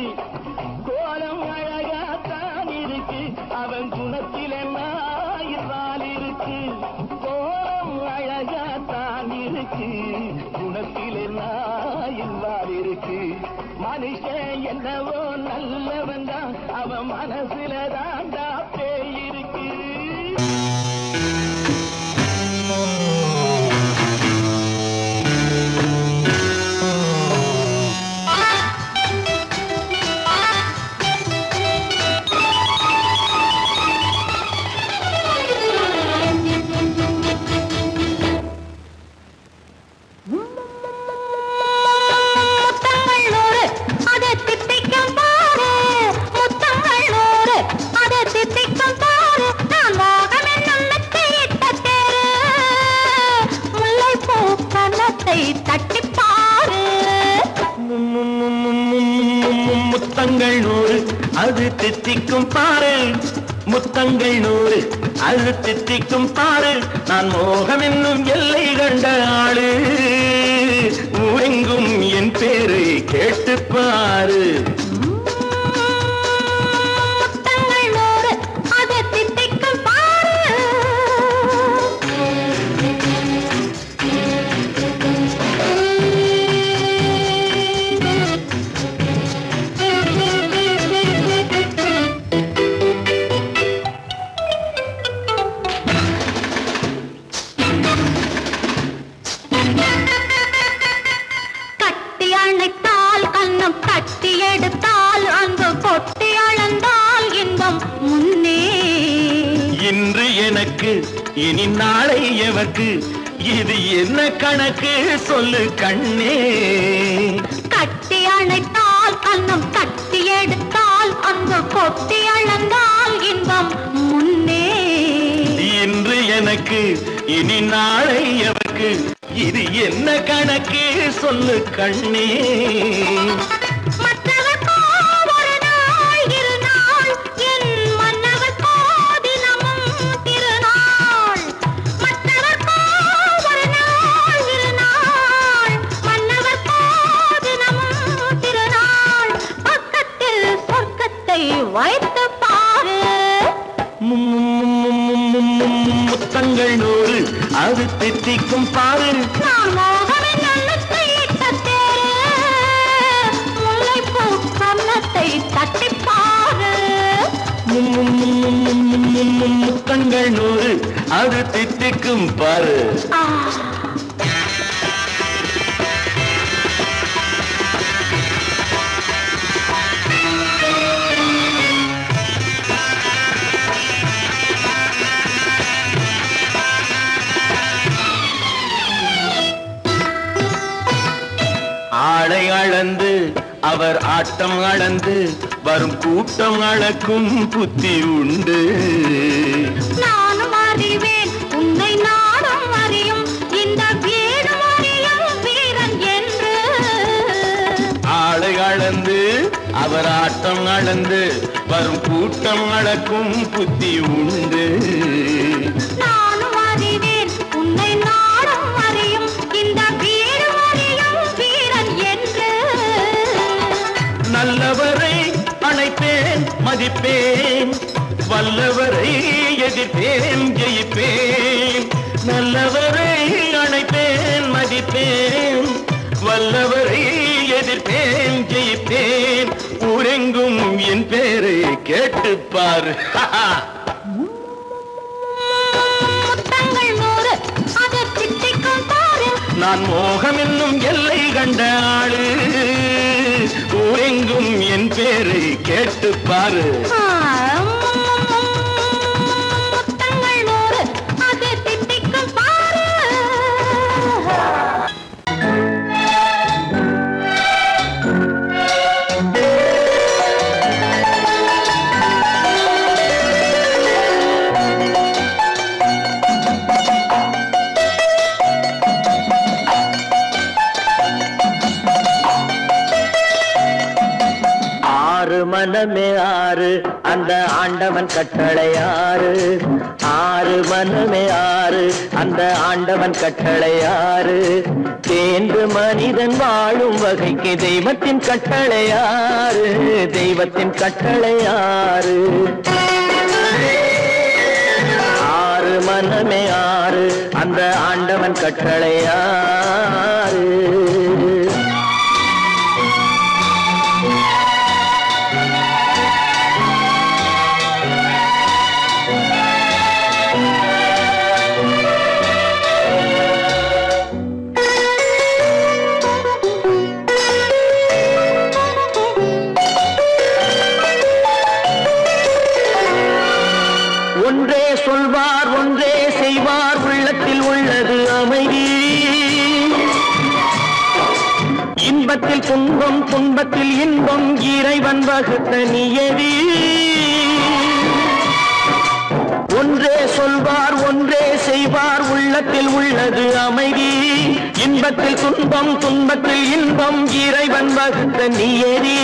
Speaker 1: கோலம் அழகாத்தான் இருக்கு அவன் குணத்தில நாயிரால் இருக்கு. கோலம் அழகாத்தான் இருக்கு குணத்தில நாயிரால் இருக்கு. மனுஷன் என்னவோ நல்லவன் தான் அவன் மனசுல தாண்டா பேய் இருக்கு. முத்தங்கள் 100 அது தித்திக்கும் பாரு. முத்தங்கள் 100 அது தித்திக்கும் பாரு. நான் மோகம் என்னும் எல்லை கண்ட ஆளு. ஊரெங்கும் என் பேரை கேட்டு பாரு. இன்று எனக்கு இனி நாளை எவர்க்கு இது என்ன கணக்கு சொல்லு கண்ணே.
Speaker 6: கட்டி அணைத்தால் கண்ணம் கட்டி எடுத்தால் அங்கு கொட்டி அளந்தால் இன்பம் முன்னே.
Speaker 1: இன்று எனக்கு இனி நாளை எவர்க்கு இது என்ன கணக்கு சொல்லு கண்ணே.
Speaker 6: வைத்து பாரு.
Speaker 1: முத்தங்கள் 100 அது தித்திக்கும் பாரு.
Speaker 6: நான் மோகமே நல்லத்தை இட்ட தேரு. முல்லைப்பூ கன்னத்தை தட்டி பாரு.
Speaker 1: முத்தங்கள் 100 அது தித்திக்கும் பாரு. ஆளை அளந்து அவர் ஆட்டம் அளந்து வரும் கூட்டம் அளக்கும் புத்தி உண்டு.
Speaker 6: நானும் அறிவேன் உன்னை நானும் அறியும் இந்த வீடும் அறியும் வீரன் என்று.
Speaker 1: ஆளை அளந்து அவர் ஆட்டம் அளந்து வரும் கூட்டம் அளக்கும் புத்தி உண்டு.
Speaker 6: நானும் அறிவேன் உன்னை நானும் அறியும் இந்த வீடும் அறியும் வீரன் என்று.
Speaker 1: நல்லவரை அணைப்பேன் மதிப்பேன் வல்லவரை எதிர்ப்பேன் ஜெயிப்பேன். நல்லவரை அணைப்பேன் மதிப்பேன் வல்லவரை எதிர்ப்பேன் ஜெயிப்பேன். ஊரெங்கும் என் பேரை கேட்டுப்பார்.
Speaker 6: முத்தங்கள் 100 அது தித்திக்கும் பாரு.
Speaker 1: நான் மோகம் என்னும் எல்லை கண்ட ஆளு. ஊரெங்கும் என் பேரை கேட்டுப்பாரு.
Speaker 6: முத்தங்கள் 100 அது தித்திக்கும் பாரு.
Speaker 1: மனமே ஆறு அந்த ஆண்டவன் கட்டளை ஆறு ஆறு மனமே ஆறு அந்த ஆண்டவன் கட்டளை ஆறு தேர்ந்து மனிதன் வாழும் வகைக்கு தெய்வத்தின் கட்டளை ஆறு தெய்வத்தின் கட்டளை ஆறு ஆறு மனமே ஆறு அந்த ஆண்டவன் கட்டளை ஆறு ஒன்றே சொல்வார் ஒன்றே செய்வார் உள்ளத்தில் உள்ளது அமைதி இன்பத்தில் துன்பம் துன்பத்தில் இன்பம் இறைவன் வகுத்த நியதி ஒன்றே சொல்வார் ஒன்றே செய்வார் உள்ளத்தில் உள்ளது அமைதி இன்பத்தில் துன்பம் துன்பத்தில் இன்பம் இறைவன் வகுத்த நியதி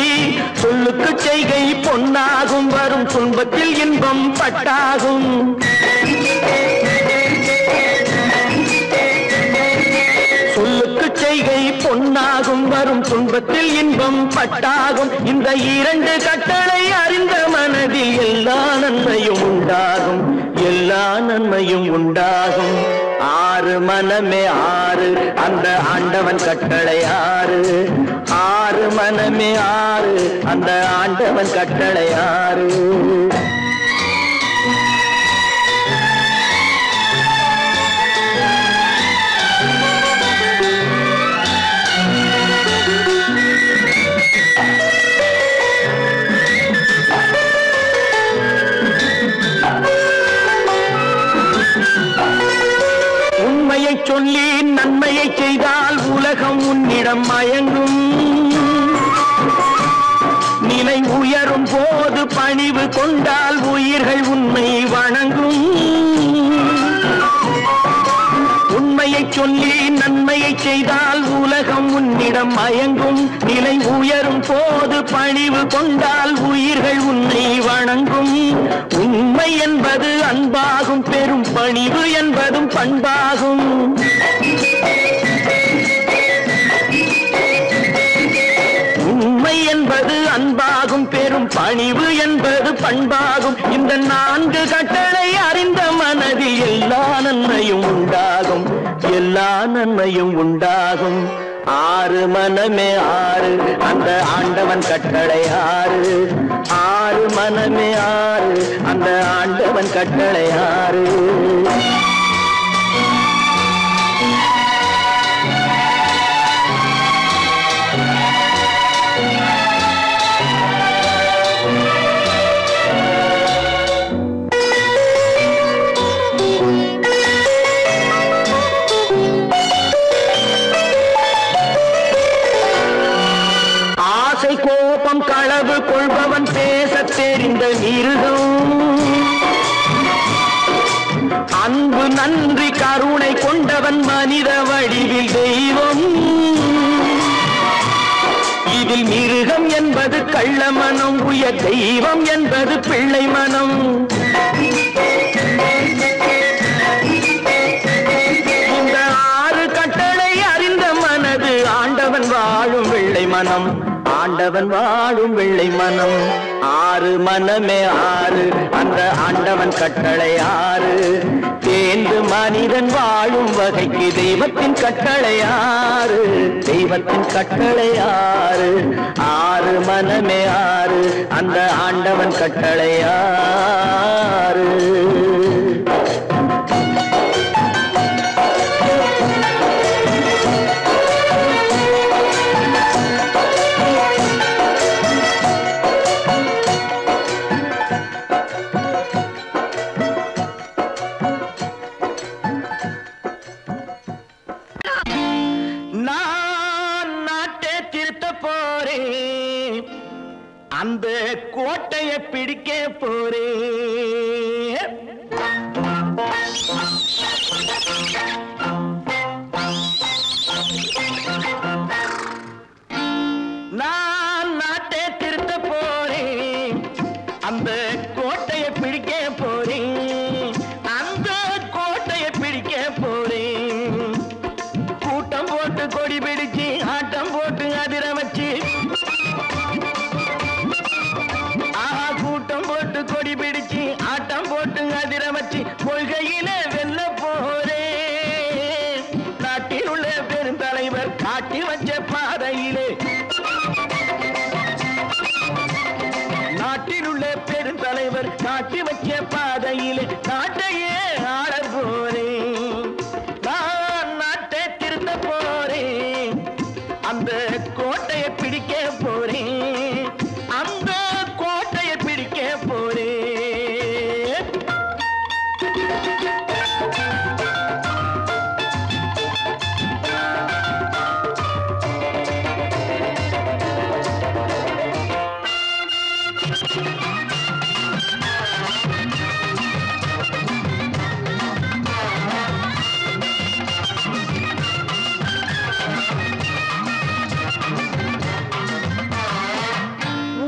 Speaker 1: சொல்லுக்கு செய்கை பொன்னாகும் வரும் துன்பத்தில் இன்பம் பட்டாகும் சொல்லுக்கு செய்கை பொன்னாகும் வரும் துன்பத்தில் இன்பம் பட்டாகும் இந்த இரண்டு கட்டளை அறிந்த மனதில் எல்லா நன்மையும் உண்டாகும் எல்லா நன்மையும் உண்டாகும் ஆறு மனமே ஆறு அந்த ஆண்டவன் கட்டளை ஆறு ஆறு மனமே ஆறு அந்த ஆண்டவன் கட்டளை ஆறு உண்மையை சொல்லி நன்மையை செய்தால் உலகம் உன்னிடம் மயங்கும் நிலை உயரும் போது பணிவு கொண்டால் உயிர்கள் உன்னை வணங்கும் உண்மையை சொல்லி நன்மையை செய்தால் உலகம் உன்னிடம் மயங்கும் நிலை உயரும் போது பணிவு கொண்டால் உயிர்கள் உன்னை வணங்கும் உண்மை என்பது அன்பாகும் பெரும் பணிவு என்பதும் பண்பாகும் உண்மை என்பது அன்பாகும் பெரும் பணிவு என்பது பண்பாகும் இந்த நான்கு கட்டளை அறிந்த மனதில் எல்லா நன்மையும் உண்டாகும் எல்லா நன்மையும் உண்டாகும் ஆறு மனமே ஆறு அந்த ஆண்டவன் கட்டளை ஆறு ஆறு மனமே ஆறு அந்த ஆண்டவன் கட்டளை ஆறு கோபம் களவு கொள்பவன் பேச தெரிந்த மிருகம் அன்பு நன்றி கருணை கொண்டவன் மனித வடிவில் தெய்வம் இதில் மிருகம் என்பது கள்ள மனம் உயர் தெய்வம் என்பது பிள்ளை மனம் இந்த ஆறு கட்டளை அறிந்த மனது ஆண்டவன் வாழும் வெள்ளை மனம் ஆண்டவன் வாழும் வெள்ளை மனம் ஆறு மனமே ஆறு அந்த ஆண்டவன் கட்டளை ஆறு தேர்ந்து மனிதன் வாழும் வகைக்கு தெய்வத்தின் கட்டளை ஆறு தெய்வத்தின் கட்டளை ஆறு ஆறு மனமே ஆறு அந்த ஆண்டவன் கட்டளை ஆறு அந்த கோட்டையை பிடிக்க போறேன் நான் நாட்டை திருத்த போறேன் அந்த கோட்டையை பிடிக்க போறேன், அந்த கோட்டையை பிடிக்க போறேன். கூட்டம் போட்டு கொடி பிடிச்சு ஆட்டம் போட்டு அதிர வச்சு, ஆஹா கூட்டம் போட்டு கொடி பிடிச்சு ஆட்டம் போட்டு அதிர வச்சு கொள்கையில வெல்ல போறேன். நாட்டில் உள்ள பெருந்தலைவர் காட்டி வச்ச பாதையிலே, நாட்டில் உள்ள பெருந்தலைவர் காட்டி வச்ச பாதையிலே நாட்டையே ஆள போறேன். நான் நாட்டை திருத்த போறேன், அந்த கோட்டையை பிடிக்க போறேன், அந்த கோட்டையை பிடிக்க போறேன்.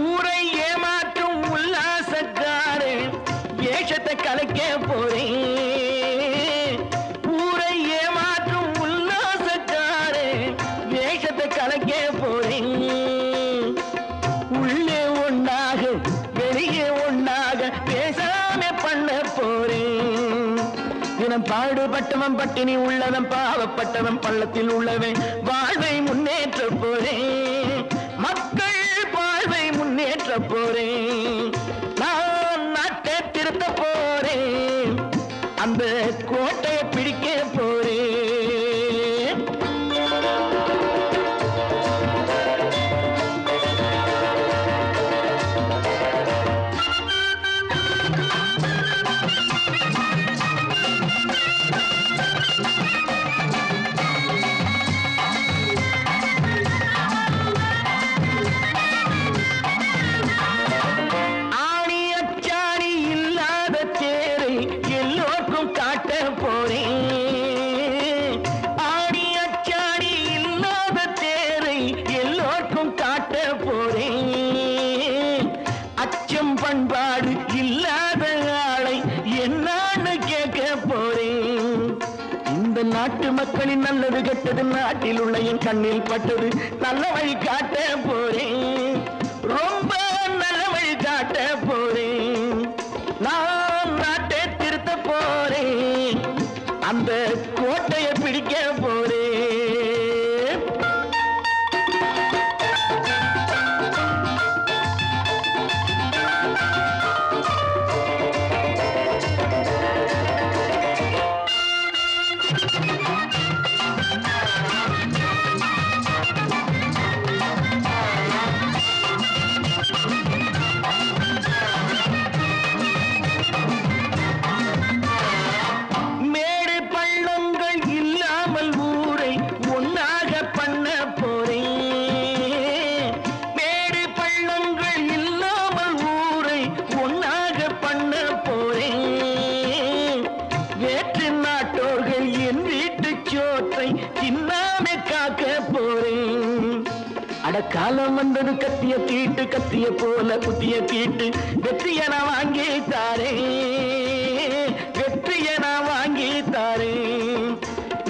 Speaker 1: ஊரை ஏமாற்றும் உல்லாசக்காரன் வேஷத்தை கலைக்க போறேன். ஊரை ஏமாற்றும் உல்லாசக்காரன் வேஷத்தை கலைக்க போறேன். உள்ளே ஒன்றாக வெளியே ஒன்றாக பேசாம பண்ண போறேன். தினம் பாடுபட்டவன் பட்டினி உள்ளவன் பாவப்பட்டவன் பள்ளத்தில் உள்ளவன் வாழ்வை முன்னேற்ற போறேன். மக்கள் வாழ்வை முன்னேற்ற போறேன். நான் நாட்டை திருத்த போறேன், அந்த கோட்டையை பிடிக்க போறேன். ஆணி அச்சாணி இல்லாத தேரை எல்லோருக்கும் காட்ட போறேன். ஆணி அச்சாணி இல்லாத தேரை எல்லோருக்கும் காட்ட போறேன். அச்சம் பண்பாடு இல்லாத ஆளை என்னான்னு கேட்க போறேன். இந்த நாட்டு மக்களின் நல்லது கெட்டது நாட்டில் உள்ள என் கண்ணில் பட்டது நல்ல வழி காட்ட போறேன். ரொம்ப நல்ல வழி காட்ட போறேன். நான் நாட்டை திருத்த போறேன், அந்த கோட்டையை பிடிக்க போறேன். மேடு பள்ளங்கள் இல்லாமல் ஊரை ஒன்னாக பண்ண போறேன். மேடு பள்ளங்கள் இல்லாமல் ஊரை ஒன்னாக பண்ண போறேன். வேற்று நாட்டோர்கள் என் வீட்டு சோற்றை தின்னாமே காக்க போறேன். அடக்காலம் வந்தது கத்திய தீட்டு, கத்திய போல குத்திய தீட்டு வெற்றிய நான் வாங்கி தாரேன், வெற்றிய நான் வாங்கி தாரேன்.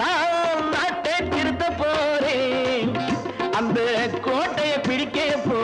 Speaker 1: நான் நாட்டை திருத்த போறேன், அந்த கோட்டையை பிடிக்க போறேன்.